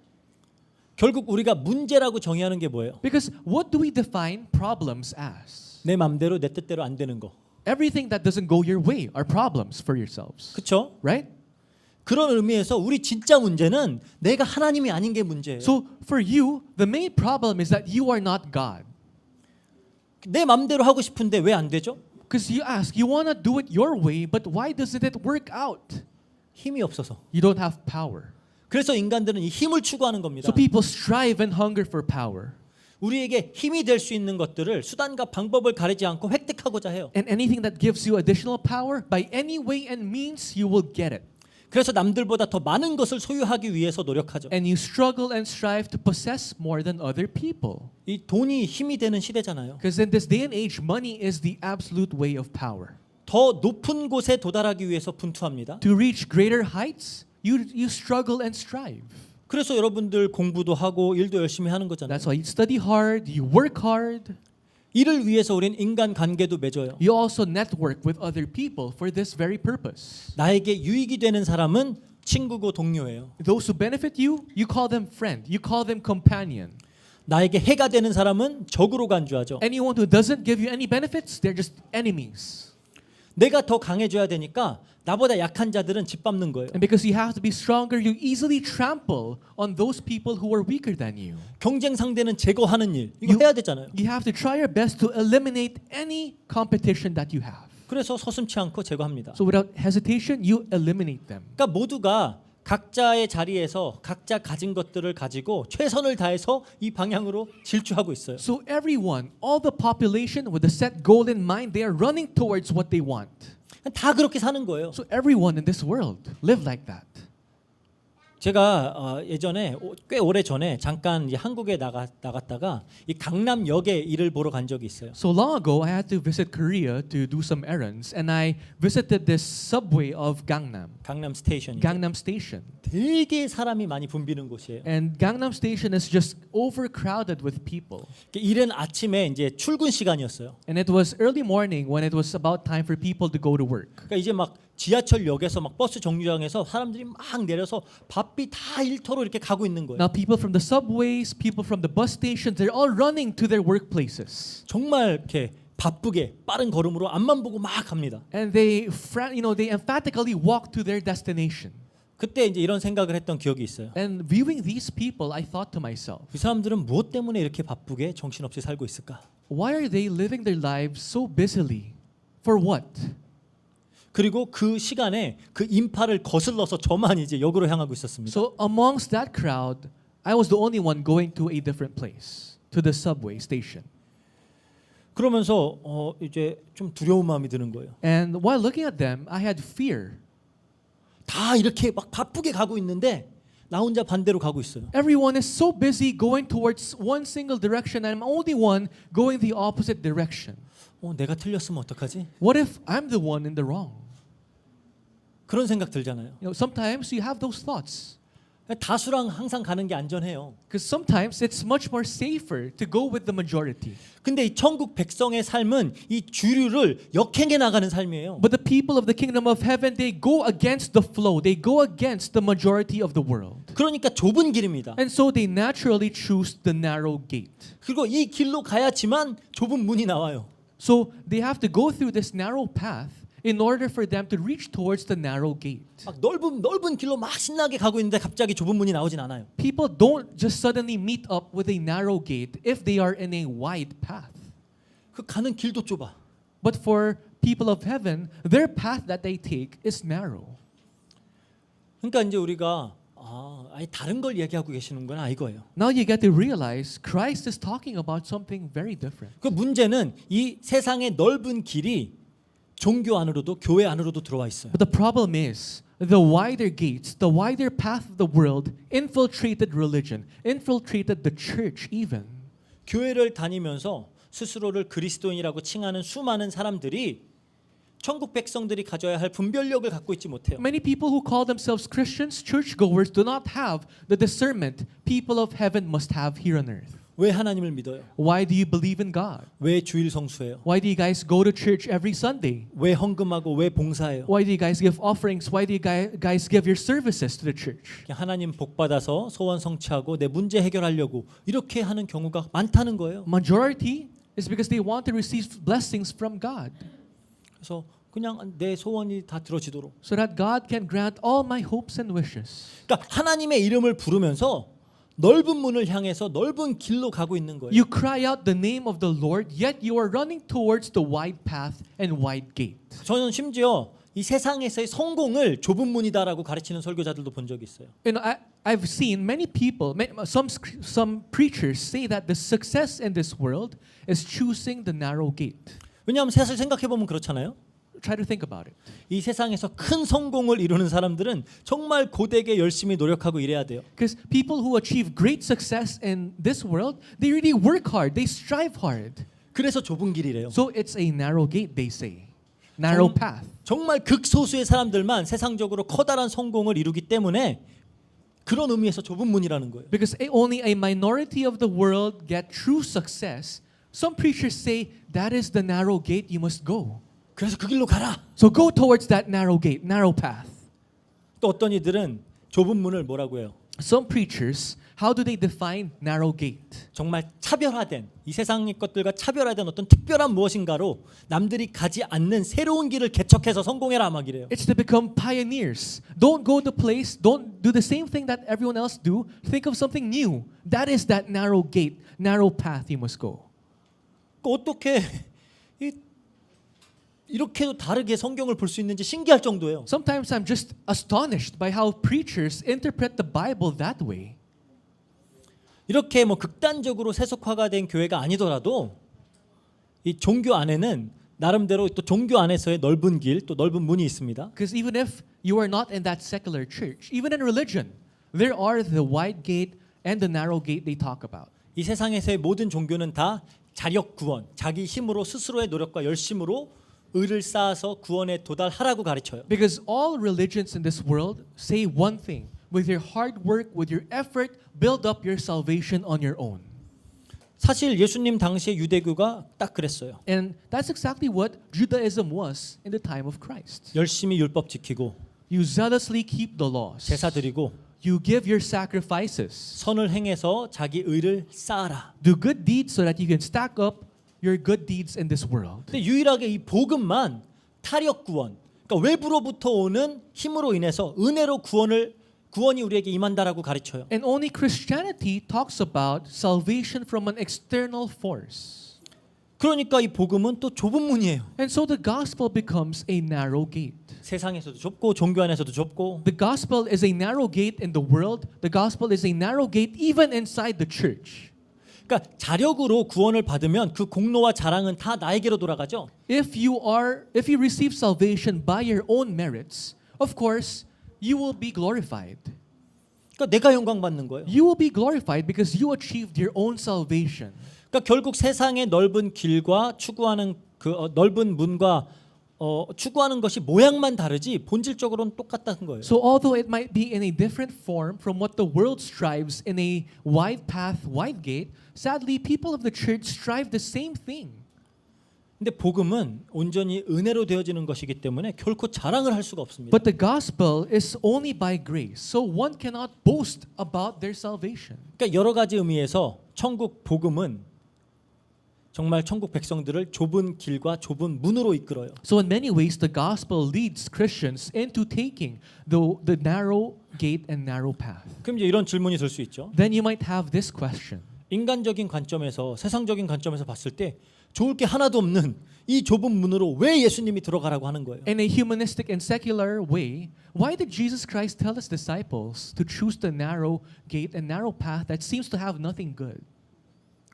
결국 우리가 문제라고 정의하는 게 뭐예요? Because what do we define problems as? 내 맘대로 내 뜻대로 안 되는 거. Everything that doesn't go your way are problems for yourselves. 그렇죠? Right? 그런 의미에서 우리 진짜 문제는 내가 하나님이 아닌 게 문제예요. So for you, the main problem is that you are not God. 내 맘대로 하고 싶은데 왜 안 되죠? Because you ask, you want to do it your way, but why doesn't it work out? 힘이 없어서. You don't have power. 그래서 인간들은 이 힘을 추구하는 겁니다. So people strive and hunger for power. 우리에게 힘이 될 수 있는 것들을 수단과 방법을 가리지 않고 획득하고자 해요. And anything that gives you additional power, by any way and means, you will get it. 그래서 남들보다 더 많은 것을 소유하기 위해서 노력하죠. And you struggle and strive to possess more than other people. 이 돈이 힘이 되는 시대잖아요. Because in this day and age, money is the absolute way of power. 더 높은 곳에 도달하기 위해서 분투합니다. To reach greater heights, you struggle and strive. 그래서 여러분들 공부도 하고 일도 열심히 하는 거잖아요. That's why you study hard, you work hard. 이를 위해서 우리는 인간 관계도 맺어요. You also network with other people for this very purpose. 나에게 유익이 되는 사람은 친구고 동료예요. Those who benefit you, you call them friend. You call them companion. 나에게 해가 되는 사람은 적으로 간주하죠. Anyone who doesn't give you any benefits, they're just enemies. 내가 더 강해져야 되니까 나보다 약한 자들은 짓밟는 거예요. And because you have to be stronger, you easily trample on those people who are weaker than you. 경쟁 상대는 제거하는 일 이거 해야 되잖아요. You have to try your best to eliminate any competition that you have. 그래서 서슴치 않고 제거합니다. So without hesitation, you eliminate them. 그러니까 모두가 각자의 자리에서 각자 가진 것들을 가지고 최선을 다해서 이 방향으로 질주하고 있어요. So everyone, all the population with a set goal in mind, they are running towards what they want. 다 그렇게 사는 거예요. So everyone in this world live like that. 제가 예전에 꽤 오래 전에 잠깐 이제 한국에 나갔다가 이 강남역에 일을 보러 간 적이 있어요. So long ago, I had to visit Korea to do some errands, and I visited this subway of Gangnam, 강남 스테이션. Gangnam Station. 되게 사람이 많이 붐비는 곳이에요. And Gangnam Station is just overcrowded with people. 이른 아침에 이제 출근 시간이었어요. And it was early morning when it was about time for people to go to work. 그러니까 이제 막 지하철역에서 막 버스 정류장에서 사람들이 막 내려서 바삐 다 일터로 이렇게 가고 있는 거예요. Now people from the subways, people from the bus stations, they're all running to their workplaces. 정말 이렇게 바쁘게 빠른 걸음으로 앞만 보고 막 갑니다. And they emphatically walk to their destination. 그때 이제 이런 생각을 했던 기억이 있어요. And viewing these people, I thought to myself, 이 사람들은 무엇 때문에 이렇게 바쁘게 정신없이 살고 있을까? why are they living their lives so busily? For what? 그리고 그 시간에 그 인파를 거슬러서 저만 이제 역으로 향하고 있었습니다. So amongst that crowd, I was the only one going to a different place, to the subway station. 그러면서 이제 좀 두려운 마음이 드는 거예요. And while looking at them, I had fear. 다 이렇게 막 바쁘게 가고 있는데 나 혼자 반대로 가고 있어요. Everyone is so busy going towards one single direction, and I'm only one going the opposite direction. 내가 틀렸으면 어떡하지? What if I'm the one in the wrong? 그런 생각 들잖아요. Sometimes you have those thoughts. 다수랑 항상 가는 게 안전해요. Because sometimes it's much more safer to go with the majority. 근데 이 천국 백성의 삶은 이 주류를 역행해 나가는 삶이에요. But the people of the kingdom of heaven, they go against the flow. They go against the majority of the world. 그러니까 좁은 길입니다. And so they naturally choose the narrow gate. 그리고 이 길로 가야지만 좁은 문이 나와요. So they have to go through this narrow path in order for them to reach towards the narrow gate. 막 넓은 길로 막 신나게 가고 있는데 갑자기 좁은 문이 나오진 않아요. People don't just suddenly meet up with a narrow gate if they are in a wide path. 그 가는 길도 좁아. But for people of heaven, their path that they take is narrow. 그러니까 이제 우리가 아예 다른 걸 얘기하고 계시는구나 이거예요. Now you get to realize Christ is talking about something very different. 그 문제는 이 세상의 넓은 길이 종교 안으로도 교회 안으로도 들어와 있어요. But the problem is the wider gates, the wider path of the world infiltrated religion, infiltrated the church even. 교회를 다니면서 스스로를 그리스도인이라고 칭하는 수많은 사람들이 천국 백성들이 가져야 할 분별력을 갖고 있지 못해요. Many people who call themselves Christians, churchgoers, do not have the discernment people of heaven must have here on earth. 왜 하나님을 믿어요? Why do you believe in God? 왜 주일 성수해요? Why do you guys go to church every Sunday? 왜 헌금하고 왜 봉사해요? Why do you guys give offerings? Why do you guys give your services to the church? 그냥 하나님 복 받아서 소원 성취하고 내 문제 해결하려고 이렇게 하는 경우가 많다는 거예요. Majority is because they want to receive blessings from God, 그래서 그냥 내 소원이 다 들어지도록. so that God can grant all my hopes and wishes. 그러니까 하나님의 이름을 부르면서 넓은 문을 향해서 넓은 길로 가고 있는 거예요. You cry out the name of the Lord, yet you are running towards the wide path and wide gate. 저는 심지어 이 세상에서의 성공을 좁은 문이다라고 가르치는 설교자들도 본 적이 있어요. I've seen many people, some preachers say that the success in this world is choosing the narrow gate. 왜냐하면 사실 생각해 보면 그렇잖아요. Try to think about it. 이 세상에서 큰 성공을 이루는 사람들은 정말 고되게 열심히 노력하고 일해야 돼요. Because people who achieve great success in this world, they really work hard, they strive hard. 그래서 좁은 길이래요. So it's a narrow gate, they say. Narrow path. 정말 극소수의 사람들만 세상적으로 커다란 성공을 이루기 때문에 그런 의미에서 좁은 문이라는 거예요. Because only a minority of the world get true success. Some preachers say that is the narrow gate you must go. 그래서 그 길로 가라. So go towards that narrow gate, narrow path. 또 어떤 이들은 좁은 문을 뭐라고 해요? Some preachers, how do they define narrow gate? 정말 차별화된 이 세상의 것들과 차별화된 어떤 특별한 무엇인가로 남들이 가지 않는 새로운 길을 개척해서 성공해라 막이래요. It's to become pioneers. Don't go to place, don't do the same thing that everyone else do. Think of something new. That is that narrow gate, narrow path you must go. 어떻게 이렇게도 다르게 성경을 볼 수 있는지 신기할 정도예요. Sometimes I'm just astonished by how preachers interpret the Bible that way. 이렇게 뭐 극단적으로 세속화가 된 교회가 아니더라도 이 종교 안에는 나름대로 또 종교 안에서의 넓은 길, 또 넓은 문이 있습니다. Because even if you are not in that secular church, even in religion, there are the wide gate and the narrow gate they talk about. 이 세상에서의 모든 종교는 다 자력 구원, 자기 힘으로 스스로의 노력과 열심으로 의를 쌓아서 구원에 도달하라고 가르쳐요. Because all religions in this world say one thing. With your hard work, with your effort, build up your salvation on your own. 사실 예수님 당시의 유대교가 딱 그랬어요. And that's exactly what Judaism was in the time of Christ. 열심히 율법 지키고 You zealously keep the laws. 제사 드리고 You give your sacrifices. 선을 행해서 자기 의를 쌓아라. Do good deeds so that you can stack up your good deeds in this world. 근데 유일하게 이 복음만 타력 구원, 그러니까 외부로부터 오는 힘으로 인해서 은혜로 구원이 우리에게 임한다라고 가르쳐요. And only Christianity talks about salvation from an external force. 그러니까 이 복음은 또 좁은 문이에요. And so the gospel becomes a narrow gate. 세상에서도 좁고 종교 안에서도 좁고 The gospel is a narrow gate in the world. The gospel is a narrow gate even inside the church. 그러니까 자력으로 구원을 받으면 그 공로와 자랑은 다 나에게로 돌아가죠. If you receive salvation by your own merits, of course, you will be glorified. 그러니까 내가 영광 받는 거예요. You will be glorified because you achieved your own salvation. 그러니까 결국 세상의 넓은 길과 추구하는 그 넓은 문과 추구하는 것이 모양만 다르지 본질적으로는 똑같다는 거예요. So although it might be in a different form from what the world strives in a wide path, wide gate, sadly people of the church strive the same thing. 근데 복음은 온전히 은혜로 되어지는 것이기 때문에 결코 자랑을 할 수가 없습니다. But the gospel is only by grace, so one cannot boast about their salvation. 그러니까 여러 가지 의미에서 천국 복음은 정말 천국 백성들을 좁은 길과 좁은 문으로 이끌어요. So in many ways, the gospel leads Christians into taking the narrow gate and narrow path. 그럼 이제 이런 질문이 들 수 있죠. Then you might have this question. 인간적인 관점에서 세상적인 관점에서 봤을 때 좋을 게 하나도 없는 이 좁은 문으로 왜 예수님이 들어가라고 하는 거예요? In a humanistic and secular way, why did Jesus Christ tell his disciples to choose the narrow gate and narrow path that seems to have nothing good?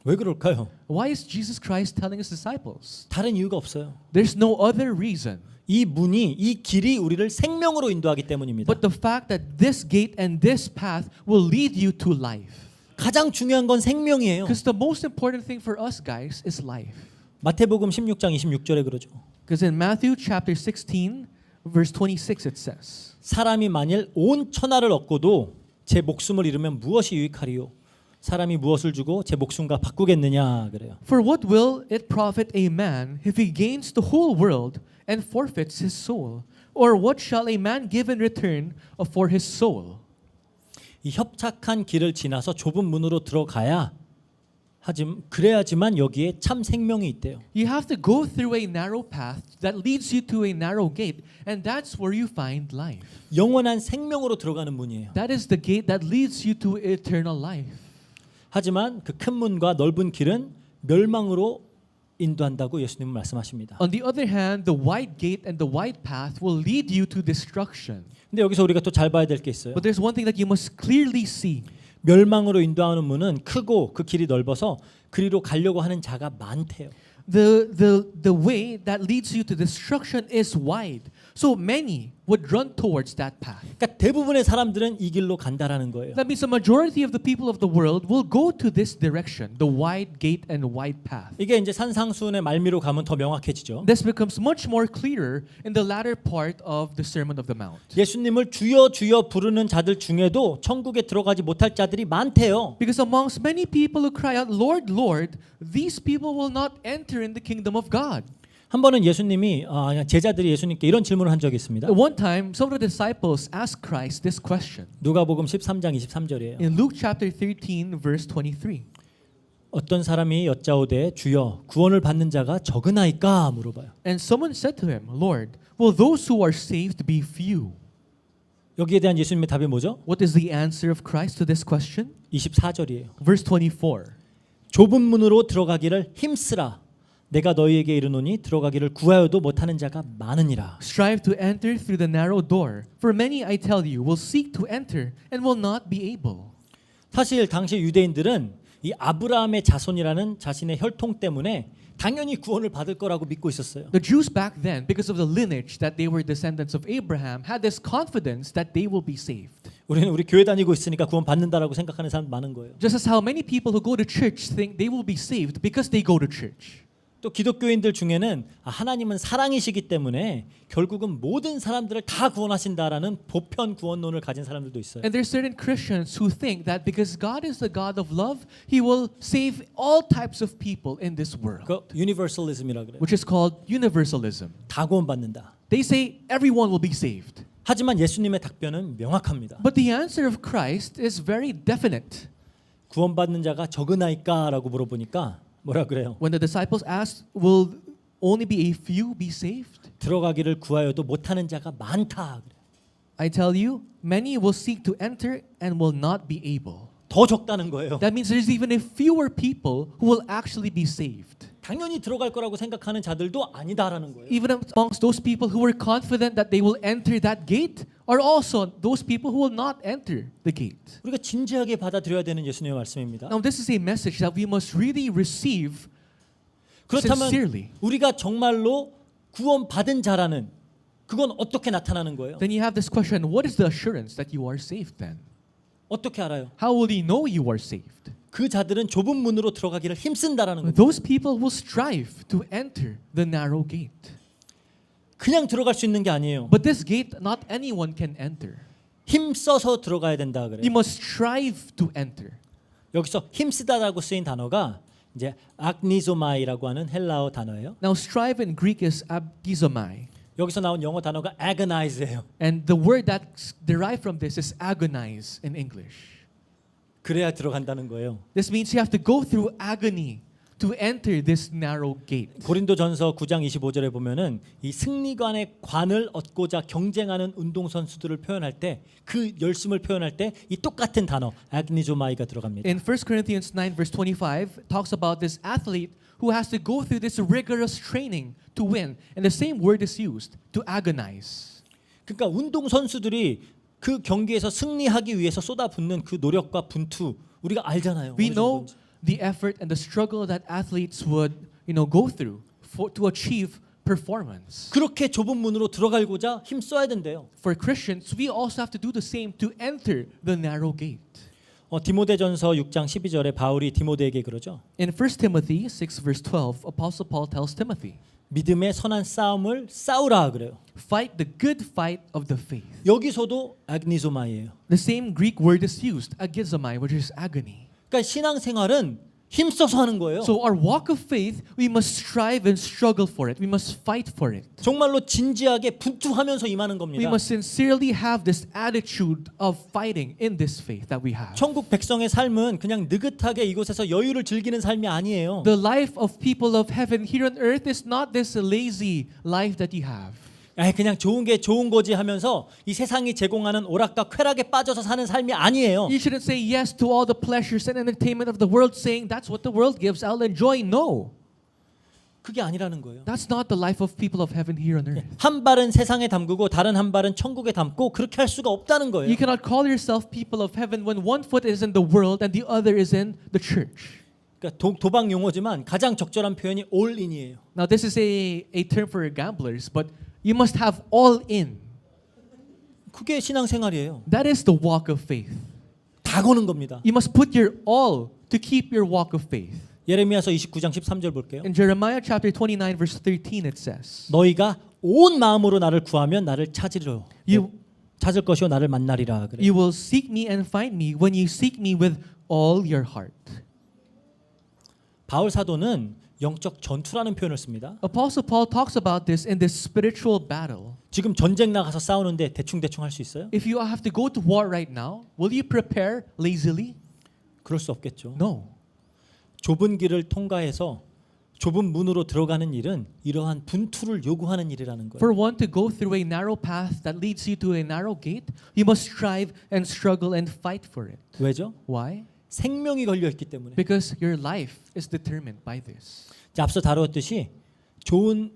왜 그럴까요? Why is Jesus Christ telling his disciples? 다른 이유가 없어요. There's no other reason 이 문이 이 길이 우리를 생명으로 인도하기 때문입니다. but the fact that this gate and this path will lead you to life. 가장 중요한 건 생명이에요. Because the most important thing for us guys is life. 마태복음 16장 26절에 그러죠. Because in Matthew chapter 16 verse 26 it says, 사람이 만일 온 천하를 얻고도 제 목숨을 잃으면 무엇이 유익하리요? 사람이 무엇을 주고 제 목숨과 바꾸겠느냐 그래요. For what will it profit a man if he gains the whole world and forfeits his soul? Or what shall a man give in return for his soul? 이 협착한 길을 지나서 좁은 문으로 들어가야 그래야지만 여기에 참 생명이 있대요. You have to go through a narrow path that leads you to a narrow gate, and that's where you find life. 영원한 생명으로 들어가는 문이에요. That is the gate that leads you to eternal life. 하지만 그 큰 문과 넓은 길은 멸망으로 인도한다고 예수님은 말씀하십니다. On the other hand, the wide gate and the wide path will lead you to destruction. 근데 여기서 우리가 또 잘 봐야 될 게 있어요. But there's one thing that you must clearly see. 멸망으로 인도하는 문은 크고 그 길이 넓어서 그리로 가려고 하는 자가 많대요. The way that leads you to destruction is wide, So many would run towards that path. 그러니까 대부분의 사람들은 이 길로 간다라는 거예요. That means the majority of the people of the world will go to this direction, the wide gate and wide path. 이게 이제 산상수훈의 말미로 가면 더 명확해지죠. This becomes much more clearer in the latter part of the Sermon of the Mount. 예수님을 주여 주여 부르는 자들 중에도 천국에 들어가지 못할 자들이 많대요. Because amongst many people who cry out, Lord, Lord, these people will not enter in the kingdom of God. 한 번은 예수님이 제자들이 예수님께 이런 질문을 한 적이 있습니다. One time, some of the disciples asked Christ this question. 누가복음 13장 23절이에요. In Luke chapter 13, verse 23. 어떤 사람이 여짜오되 주여 구원을 받는 자가 적으나이까 물어봐요. And someone said to him, Lord, will those who are saved be few? 여기에 대한 예수님의 답이 뭐죠? What is the answer of Christ to this question? 24절이에요. Verse 24. 좁은 문으로 들어가기를 힘쓰라. 내가 너희에게 이르노니 들어가기를 구하여도 못하는 자가 많으니라. Strive to enter through the narrow door, for many, I tell you, will seek to enter and will not be able. 사실 당시 유대인들은 이 아브라함의 자손이라는 자신의 혈통 때문에 당연히 구원을 받을 거라고 믿고 있었어요. The Jews back then, because of the lineage that they were descendants of Abraham, had this confidence that they will be saved. 우리는 우리 교회 다니고 있으니까 구원 받는다라고 생각하는 사람 많은 거예요. Just as how many people who go to church think they will be saved because they go to church. 또 기독교인들 중에는 하나님은 사랑이시기 때문에 결국은 모든 사람들을 다 구원하신다라는 보편 구원론을 가진 사람들도 있어요. And there's certain Christians who think that because God is the God of love, He will save all types of people in this world, 그 유니버설리즘이라 그래요. which is called universalism. 다 구원받는다. They say everyone will be saved. 하지만 예수님의 답변은 명확합니다. But the answer of Christ is very definite. 구원받는 자가 적으나이까라고 물어보니까 뭐라 그래요? When the disciples asked, will only be a few be saved? 들어가기를 구하여도 못하는 자가 많다. I tell you, many will seek to enter and will not be able. 더 적다는 거예요. That means there's even a fewer people who will actually be saved. 당연히 들어갈 거라고 생각하는 자들도 아니다라는 거예요. Even amongst those people who were confident that they will enter that gate are also those people who will not enter the gate. 우리가 진지하게 받아들여야 되는 예수님의 말씀입니다. Now this is a message that we must really receive 그렇다면 sincerely. 우리가 정말로 구원받은 자라는 그건 어떻게 나타나는 거예요? Then you have this question, what is the assurance that you are saved then? 어떻게 알아요? How will you know you are saved? 그 자들은 좁은 문으로 들어가기를 힘쓴다라는 거예요. Those people will strive to enter the narrow gate. 그냥 들어갈 수 있는 게 아니에요. But this gate, not anyone can enter. 힘써서 들어가야 된다 그래요. You must strive to enter. 여기서 힘쓰다라고 쓰인 단어가 이제 agnizoma이라고 하는 헬라어 단어예요. Now strive in Greek is abgizomai. 여기서 나온 영어 단어가 agonize예요. And the word that's derived from this is agonize in English. 그래야 들어간다는 거예요. This means you have to go through agony to enter this narrow gate. 고린도전서 9장 25절에 보면은 이 승리관의 관을 얻고자 경쟁하는 운동선수들을 표현할 때 그 열심을 표현할 때 이 똑같은 단어 agnizoma이가 들어갑니다. In 1 Corinthians 9 verse 25 talks about this athlete who has to go through this rigorous training to win. And the same word is used, to agonize. 그러니까 운동선수들이 그 경기에서 승리하기 위해서 쏟아붓는 그 노력과 분투 우리가 알잖아요. We 어느 know 정도인지. the effort and the struggle that athletes would, go through to achieve performance. 그렇게 좁은 문으로 들어가고자 힘 써야 된대요. For Christians, we also have to do the same to enter the narrow gate. 디모데전서 6장 12절에 바울이 디모데에게 그러죠. In 1 Timothy 6 verse 12, Apostle Paul tells Timothy, 믿음의 선한 싸움을 싸우라 그래요. fight the good fight of the faith. 여기서도 agnizoma이예요. The same Greek word is used, agizomai, which is agony. 그러니까 신앙생활은 힘써서 하는 거예요. So our walk of faith, we must strive and struggle for it. We must fight for it. 정말로 진지하게 분투하면서 임하는 We 겁니다. must sincerely have this attitude of fighting in this faith that we have. 천국 백성의 삶은 그냥 느긋하게 이곳에서 여유를 즐기는 삶이 아니에요. The life of people of heaven here on earth is not this lazy life that you have. 그냥 좋은 게 좋은 거지 하면서 이 세상이 제공하는 오락과 쾌락에 빠져서 사는 삶이 아니에요. You shouldn't say yes to all the pleasures and entertainment of the world saying that's what the world gives, I'll enjoy. No. 그게 아니라는 거예요. That's not the life of people of heaven here on earth. 한 발은 세상에 담그고 다른 한 발은 천국에 담고 그렇게 할 수가 없다는 거예요. You cannot call yourself people of heaven when one foot is in the world and the other is in the church. 그러니까 도박 용어지만 가장 적절한 표현이 all in이에요. Now this is a term for gamblers, but You must have all in. 그게 신앙생활이에요. That is the walk of faith. 다 거는 겁니다. You must put your all to keep your walk of faith. 예레미야서 29장 13절 볼게요. In Jeremiah chapter 29 verse 13 it says, 너희가 온 마음으로 나를 구하면 나를 찾으려. You- 찾을 것이요 나를 만나리라 그래. You will seek me and find me when you seek me with all your heart. 바울 사도는 영적 전투라는 표현을 씁니다. Apostle Paul talks about this in this spiritual battle. 지금 전쟁 나가서 싸우는데 대충 할 수 있어요? If you have to go to war right now, will you prepare lazily? 그럴 수 없겠죠. No. 좁은 길을 통과해서 좁은 문으로 들어가는 일은 이러한 분투를 요구하는 일이라는 거예요. For one to go through a narrow path that leads you to a narrow gate, you must strive and struggle and fight for it. 왜죠? Why? 생명이 걸려 있기 때문에. Because your life is determined by this. 자, 앞서 다루었듯이 좋은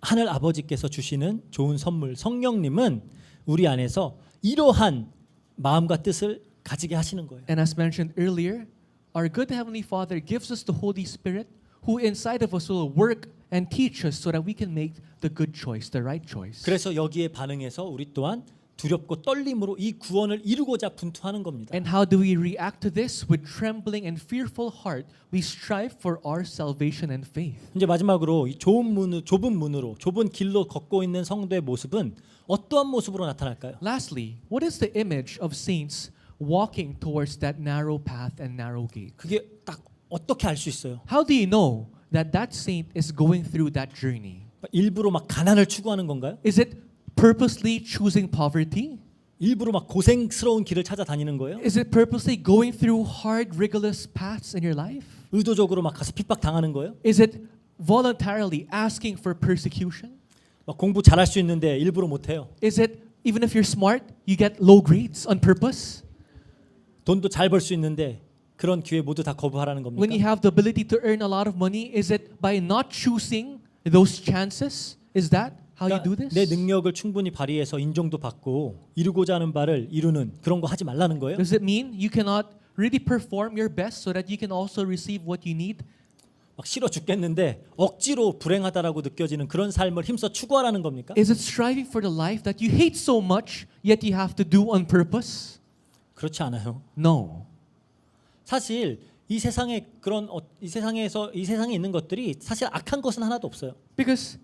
하늘 아버지께서 주시는 좋은 선물 성령님은 우리 안에서 이러한 마음과 뜻을 가지게 하시는 거예요. And as mentioned earlier, our good Heavenly Father gives us the Holy Spirit who inside of us will work and teach us so that we can make the good choice, the right choice. 그래서 여기에 반응해서 우리 또한 두렵고 떨림으로 이 구원을 이루고자 분투하는 겁니다. And how do we react to this? With trembling and fearful heart, we strive for our salvation and faith. 이제 마지막으로 이 좁은 문으로 좁은 길로 걷고 있는 성도의 모습은 어떠한 모습으로 나타날까요? Lastly, what is the image of saints walking towards that narrow path and narrow gate? 그게 딱 어떻게 알 수 있어요? How do you know that that saint is going through that journey? 일부러 막 가난을 추구하는 건가요? Is it purposely choosing poverty? 일부러 막 고생스러운 길을 찾아다니는 거예요? Is it purposely going through hard, rigorous paths in your life? 의도적으로 막 가서 핍박 당하는 거예요? Is it voluntarily asking for persecution? 막 공부 잘할 수 있는데 일부러 못 해요. Is it even if you're smart, you get low grades on purpose? 돈도 잘 벌 수 있는데 그런 기회 모두 다 거부하라는 When you 겁니까? have the ability to earn a lot of money, is it by not choosing those chances? Is that how you do 그러니까 this? 내 능력을 충분히 발휘해서 인정도 받고 이루고자 하는 바를 이루는 그런 거 하지 말라는 거예요? Does it mean you cannot really perform your best so that you can also receive what you need? 막 싫어 죽겠는데 억지로 불행하다라고 느껴지는 그런 삶을 힘써 추구하라는 겁니까? Is it striving for the life that you hate so much yet you have to do on purpose? 그렇지 않아요. No. 사실 이 세상에 이 세상에 있는 것들이 사실 악한 것은 하나도 없어요. Because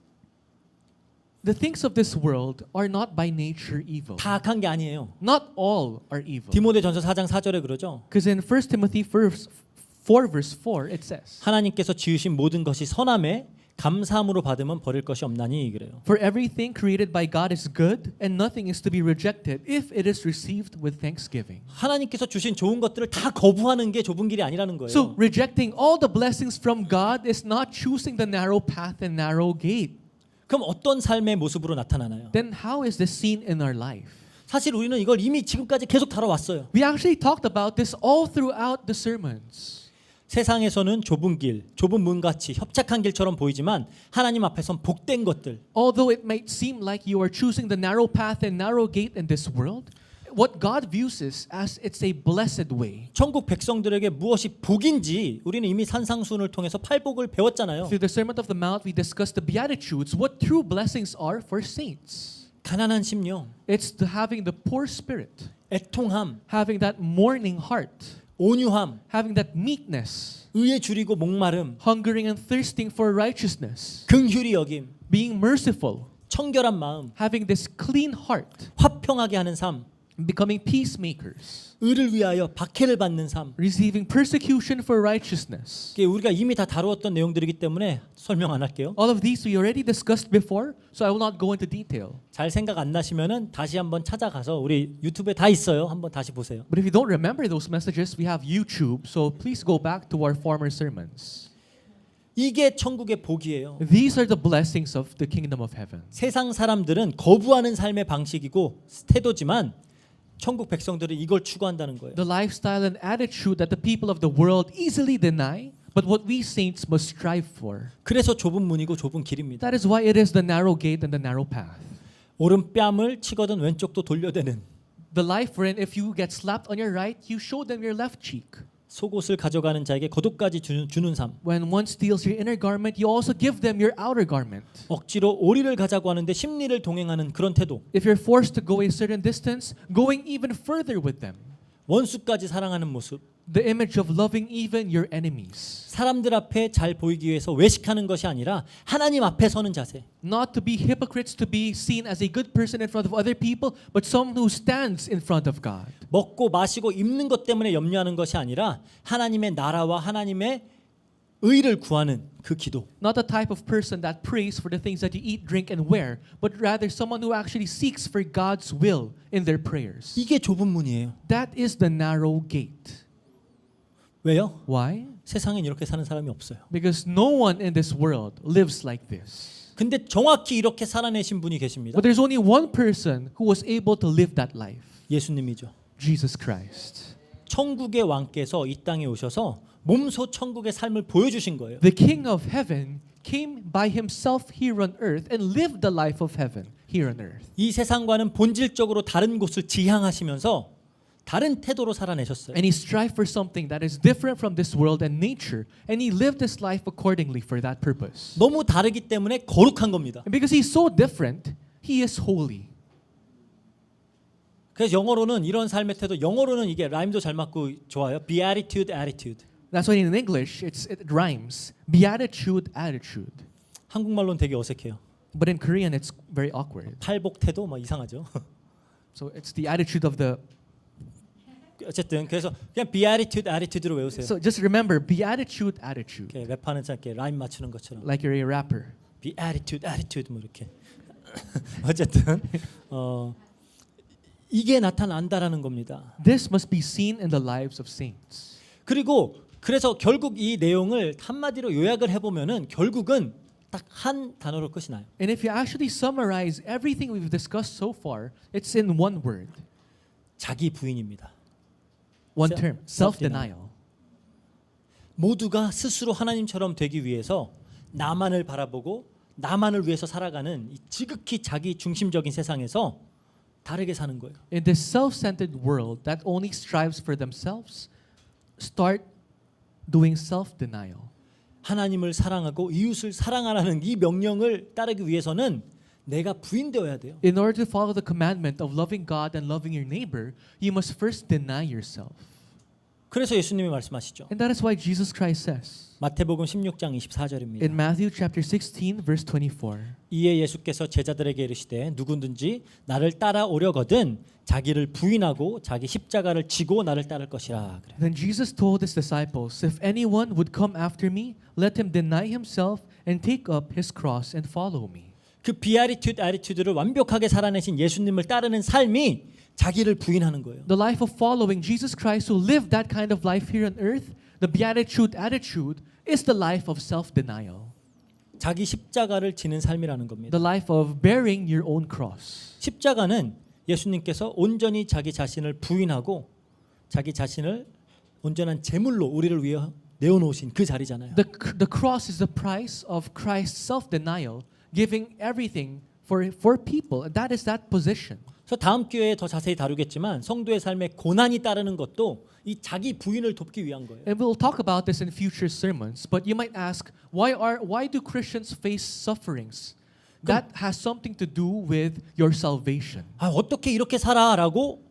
the things of this world are not by nature evil. 다 악한 게 아니에요. Not all are evil. 디모데전서 4장 4절에 그러죠. Because in 1 Timothy 4 verse 4 it says, 하나님께서 지으신 모든 것이 선함에 감사함으로 받으면 버릴 것이 없나니 그래요. For everything created by God is good, and nothing is to be rejected if it is received with thanksgiving. 하나님께서 주신 좋은 것들을 다 거부하는 게 좁은 길이 아니라는 거예요. So rejecting all the blessings from God is not choosing the narrow path and narrow gate. 그럼 어떤 삶의 모습으로 나타나나요? Then how is this seen in our life? 사실 우리는 이걸 이미 지금까지 계속 다뤄왔어요. We actually talked about this all throughout the sermons. 세상에서는 좁은 길, 좁은 문같이 협착한 길처럼 보이지만 하나님 앞에선 복된 것들, Although it might seem like you are choosing the narrow path and narrow gate in this world, what God views is as it's a blessed way. 천국 백성들에게 무엇이 복인지 우리는 이미 산상수훈을 통해서 팔복을 배웠잖아요. Through the Sermon of the Mount, we discussed the Beatitudes, what true blessings are for saints. 가난한 심령, It's to having the poor spirit, 애통함, having that mourning heart, 온유함, having that meekness, 의에 줄이고 목마름, hungering and thirsting for righteousness, 긍휼히 여김, being merciful, 청결한 마음, having this clean heart, 화평하게 하는 삶, becoming peacemakers, 의를 위하여 박해를 받는 삶. receiving persecution for righteousness. 이게 우리가 이미 다 다루었던 내용들이기 때문에 설명 안 할게요. All of these we already discussed before, so I will not go into detail. 잘 생각 안 나시면은 다시 한번 찾아가서 우리 유튜브에 다 있어요. 한번 다시 보세요. But if you don't remember those messages, we have YouTube, so please go back to our former sermons. 이게 천국의 복이에요. These are the blessings of the kingdom of heaven. 세상 사람들은 거부하는 삶의 방식이고 태도지만 천국 백성들은 이걸 추구한다는 거예요. The lifestyle and attitude that the people of the world easily deny, but what we saints must strive for. 그래서 좁은 문이고 좁은 길입니다. That is why it is the narrow gate and the narrow path. 오른뺨을 치거든 왼쪽도 돌려대는 The life wherein if you get slapped on your right, you show them your left cheek. 속옷을 가져가는 자에게 겉옷까지 주는 삶. When one steals your inner garment, you also give them your outer garment. 억지로 오리를 가자고 하는데 심리를 동행하는 그런 태도. If you're forced to go a certain distance, going even further with them. 원수까지 사랑하는 모습. The image of loving even your enemies. 사람들 앞에 잘 보이기 위해서 외식하는 것이 아니라 하나님 앞에 서는 자세. Not to be hypocrites, to be seen as a good person in front of other people, but someone who stands in front of God. 먹고 마시고 입는 것 때문에 염려하는 것이 아니라 하나님의 나라와 하나님의 의를 구하는 그 기도. Not the type of person that prays for the things that you eat, drink, and wear, but rather someone who actually seeks for God's will in their prayers. 이게 좁은 문이에요. That is the narrow gate. 왜요? Why? 세상엔 이렇게 사는 사람이 없어요. Because no one in this world lives like this. 근데 정확히 이렇게 살아내신 분이 계십니다. But there's only one person who was able to live that life. 예수님이죠. Jesus Christ. 천국의 왕께서 이 땅에 오셔서 몸소 천국의 삶을 보여주신 거예요. The King of Heaven came by himself here on earth and lived the life of heaven here on earth. 이 세상과는 본질적으로 다른 곳을 지향하시면서 다른 태도로 살아내셨어요. And he strived for something that is different from this world and nature, and he lived his life accordingly for that purpose. 너무 다르기 때문에 거룩한 겁니다. And because he's so different, he is holy. 그래서 영어로는 이런 삶의 태도, 영어로는 이게 라임도 잘 맞고 좋아요. Beatitude, attitude. That's why in English it rhymes. Beatitude, attitude. 한국말로는 되게 어색해요. But in Korean it's very awkward. 팔복 태도 막 이상하죠. So it's the attitude of the. 어쨌든 그래서 그냥 Beatitude, attitude로 외우세요. So just remember, beatitude, attitude. 이렇게 랩하는 참 이렇게 라임 맞추는 것처럼. Like you're a rapper. Beatitude, attitude 뭐 이렇게. 어쨌든 이게 나타난다라는 겁니다. This must be seen in the lives of saints. 그리고 그래서 결국 이 내용을 한마디로 요약을 해보면은 결국은 딱 한 단어로 끝이 나요. And if you actually summarize everything we've discussed so far, it's in one word, 자기 부인입니다. one Se- term, self-denial. self-denial. 모두가 스스로 하나님처럼 되기 위해서 나만을 바라보고 나만을 위해서 살아가는 이 지극히 자기 중심적인 세상에서 다르게 사는 거예요. In this self-centered world that only strives for themselves, start doing self-denial. 하나님을 사랑하고 이웃을 사랑하라는 이 명령을 따르기 위해서는 내가 부인되어야 돼요. In order to follow the commandment of loving God and loving your neighbor, you must first deny yourself. 그래서 예수님이 말씀하시죠. And that is why Jesus Christ says 마태복음 16장 24절입니다. in Matthew chapter 16 verse 24, 이에 예수께서 제자들에게 이르시되 누구든지 나를 따라오려거든 자기를 부인하고 자기 십자가를 지고 나를 따를 것이라. 그래요. Then Jesus told his disciples, if anyone would come after me, let him deny himself and take up his cross and follow me. 그 비아리튜드 아리튜드를 완벽하게 살아내신 예수님을 따르는 삶이 자기를 부인하는 거예요. The life of following Jesus Christ who lived that kind of life here on earth, the beatitude attitude, is the life of self-denial. 자기 십자가를 지는 삶이라는 겁니다. The life of bearing your own cross. 십자가는 예수님께서 온전히 자기 자신을 부인하고 자기 자신을 온전한 제물로 우리를 위해 내어놓으신 그 자리잖아요. The cross is the price of Christ's self-denial, giving everything for people. And that is that position. 그래서 다음 기회에 더 자세히 다루겠지만 성도의 삶에 고난이 따르는 것도 이 자기 부인을 돕기 위한 거예요. And we'll talk about this in future sermons. But you might ask, why do Christians face sufferings? That has something to do with your salvation. 아, 어떻게 이렇게 살아라고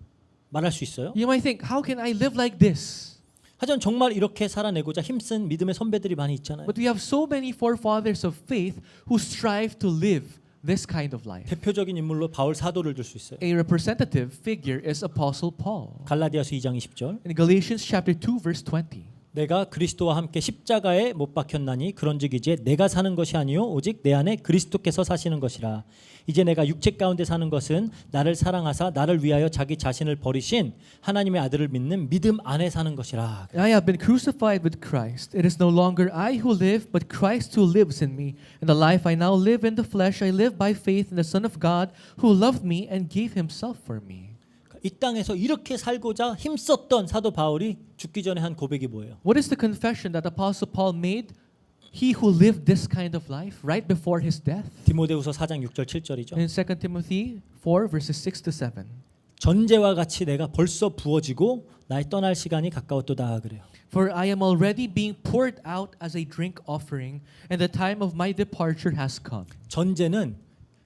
말할 수 있어요? You might think, how can I live like this? 하지만 정말 이렇게 살아내고자 힘쓴 믿음의 선배들이 많이 있잖아요. But we have so many forefathers of faith who strive to live this kind of life. 대표적인 인물로 바울 사도를 들 수 있어요. A representative figure is Apostle Paul. 갈라디아서 2장 20절. In Galatians chapter 2 verse 20. 내가 그리스도와 함께 십자가에 못 박혔나니 그런즉 이제 내가 사는 것이 아니요 오직 내 안에 그리스도께서 사시는 것이라. 이제 내가 육체 가운데 사는 것은 나를 사랑하사 나를 위하여 자기 자신을 버리신 하나님의 아들을 믿는 믿음 안에 사는 것이라. I have been crucified with Christ. It is no longer I who live, but Christ who lives in me. And the life I now live in the flesh, I live by faith in the Son of God who loved me and gave himself for me. 이 땅에서 이렇게 살고자 힘썼던 사도 바울이 죽기 전에 한 고백이 뭐예요? What is the confession that Apostle Paul made? He who lived this kind of life right before his death. 디모데후서 4장 6절 7절이죠. In 2 Timothy 4 verses 6 to 7. 전제와 같이 내가 벌써 부어지고 나의 떠날 시간이 가까웠도다 그래요. For I am already being poured out as a drink offering, and the time of my departure has come. 전제는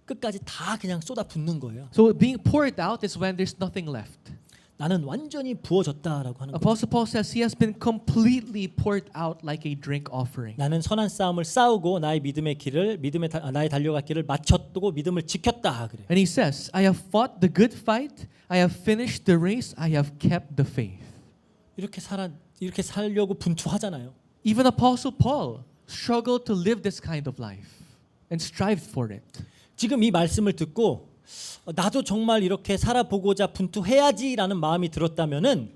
끝까지 다 그냥 쏟아붓는 거예요. So being poured out is when there's nothing left. 나는 완전히 부어졌다라고 하는 거예요. Apostle Paul says he has been completely poured out like a drink offering. 나는 선한 싸움을 싸우고 나의 믿음의 길을 나의 달려갈 길을 마쳤고 믿음을 지켰다 그래. And he says, I have fought the good fight, I have finished the race, I have kept the faith. 이렇게 살려고 분투하잖아요. Even Apostle Paul struggled to live this kind of life and strived for it. 지금 이 말씀을 듣고 나도 정말 이렇게 살아보고자 분투해야지라는 마음이 들었다면은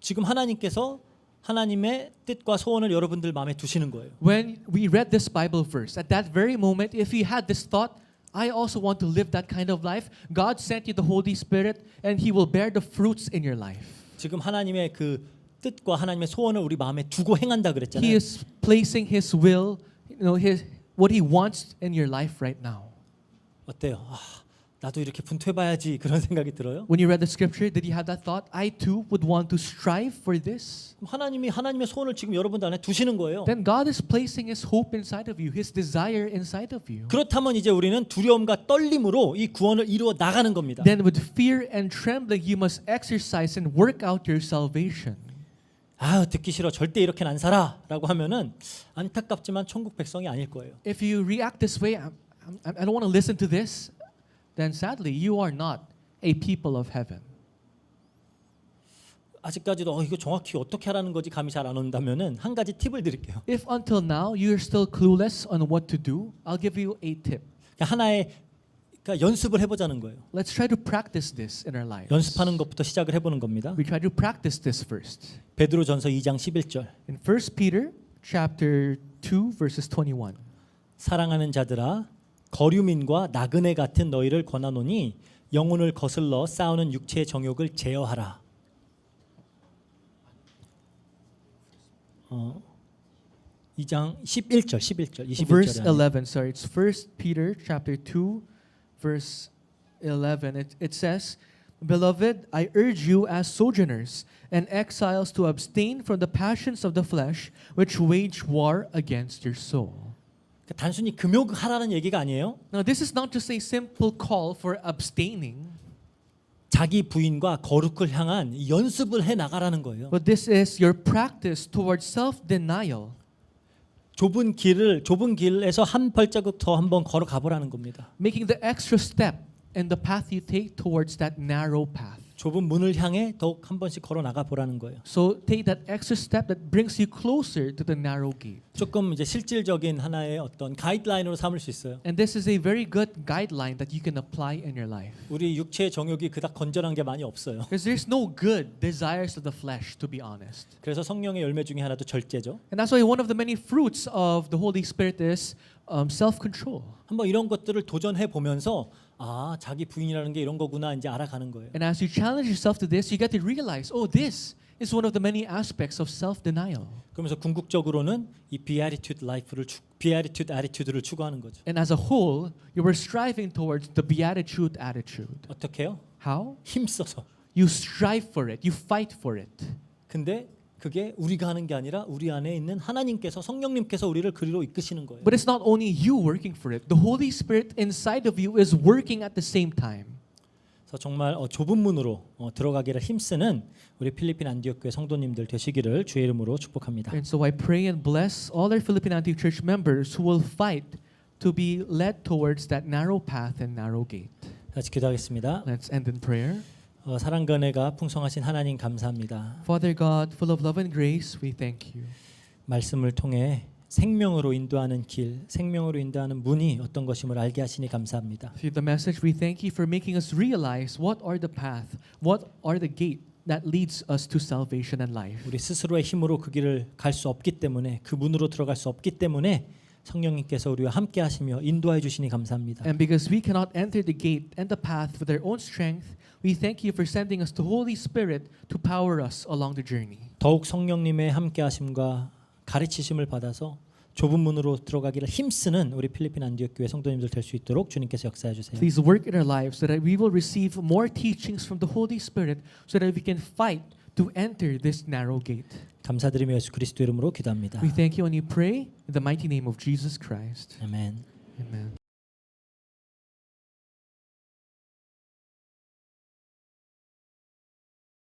지금 하나님께서 하나님의 뜻과 소원을 여러분들 마음에 두시는 거예요. When we read this Bible verse, at that very moment, if you had this thought, I also want to live that kind of life, God sent you the Holy Spirit and He will bear the fruits in your life. 지금 하나님의 그 뜻과 하나님의 소원을 우리 마음에 두고 행한다 He 그랬잖아요. is placing His will, what He wants in your life right now. 어때요? 나도 이렇게 분투해봐야지 그런 생각이 들어요. When you read the scripture, did you have that thought? I too would want to strive for this. 하나님이 하나님의 소원을 지금 여러분들 안에 두시는 거예요. Then God is placing His hope inside of you, His desire inside of you. 그렇다면 이제 우리는 두려움과 떨림으로 이 구원을 이루어 나가는 겁니다. Then with fear and trembling, you must exercise and work out your salvation. 듣기 싫어. 절대 이렇게는 안 살아라고 하면은 안타깝지만 천국 백성이 아닐 거예요. If you react this way, I don't want to listen to this, then sadly, you are not a people of heaven. 아직까지도 이거 정확히 어떻게 하라는 거지 감이 잘 안 온다면은 한 가지 팁을 드릴게요. If until now you're still clueless on what to do, I'll give you a tip. 하나의 연습을 해보자는 거예요. Let's try to practice this in our lives. 연습하는 것부터 시작을 해보는 겁니다. We try to practice this first. 베드로전서 2장 11절. In 1 Peter chapter 2 verses 21. 사랑하는 자들아 거류민과 나그네 같은 너희를 권하노니 영혼을 거슬러 싸우는 육체의 정욕을 제어하라. 2장 11절 21절에 Verse 11, sorry, it's 1 Peter chapter 2 verse 11. It says, Beloved, I urge you as sojourners and exiles to abstain from the passions of the flesh which wage war against your soul. 단순히 금욕하라는 얘기가 아니에요. Now this is not just a simple call for abstaining, 자기 부인과 거룩을 향한 연습을 해 나가라는 거예요. but this is your practice towards self-denial. 좁은 길에서 한 발자국 더 한번 걸어가 보라는 겁니다. Making the extra step in the path you take towards that narrow path. 좁은 문을 향해 더욱 한 번씩 걸어 나가 보라는 거예요. So take that extra step that brings you closer to the narrow gate. 조금 이제 실질적인 하나의 어떤 가이드라인으로 삼을 수 있어요. And this is a very good guideline that you can apply in your life. 우리 육체의 정욕이 그닥 건전한 게 많이 없어요. Because there's no good desires of the flesh, to be honest. 그래서 성령의 열매 중에 하나도 절제죠. And that's why one of the many fruits of the Holy Spirit is self-control. 한번 이런 것들을 도전해 보면서 자기 부인이라는 게 이런 거구나 이제 알아가는 거예요. And as you challenge yourself to this, you get to realize, this is one of the many aspects of self-denial. 그러면서 궁극적으로는 이 beatitude attitude를 추구하는 거죠. And as a whole, you were striving towards the beatitude attitude. 어떻게 해요? How? 힘써서. You strive for it. You fight for it. 근데 그게 우리가 하는 게 아니라 우리 안에 있는 하나님께서 성령님께서 우리를 그리로 이끄시는 거예요. But it's not only you working for it. The Holy Spirit inside of you is working at the same time. 그래서 정말 좁은 문으로 들어가기를 힘쓰는 우리 필리핀 안디옥 교회 성도님들 되시기를 주의 이름으로 축복합니다. And so I pray and bless all our Philippine Antioch Church members who will fight to be led towards that narrow path and narrow gate. 같이 기도하겠습니다. Let's end in prayer. 사랑과 은혜가 풍성하신 하나님 감사합니다. Father God, full of love and grace, we thank you. 말씀을 통해 생명으로 인도하는 길, 생명으로 인도하는 문이 어떤 것임을 알게 하시니 감사합니다. Through the message, we thank you for making us realize what are the path, what are the gate that leads us to salvation and life. 우리 스스로의 힘으로 그 길을 갈 수 없기 때문에 그 문으로 들어갈 수 없기 때문에 성령님께서 우리와 함께 하시며 인도해 주시니 감사합니다. And because we cannot enter the gate and the path with our own strength, we thank you for sending us the Holy Spirit to power us along the journey. 더욱 성령님의 함께 하심과 가르치심을 받아서 좁은 문으로 들어가기를 힘쓰는 우리 필리핀 안디옥 교회 성도님들 될 수 있도록 주님께서 역사해 주세요. Please work in our lives so that we will receive more teachings from the Holy Spirit so that we can fight to enter this narrow gate. 감사드리며 예수 그리스도 이름으로 기도합니다. We thank you and you pray in the mighty name of Jesus Christ. 아멘. Amen.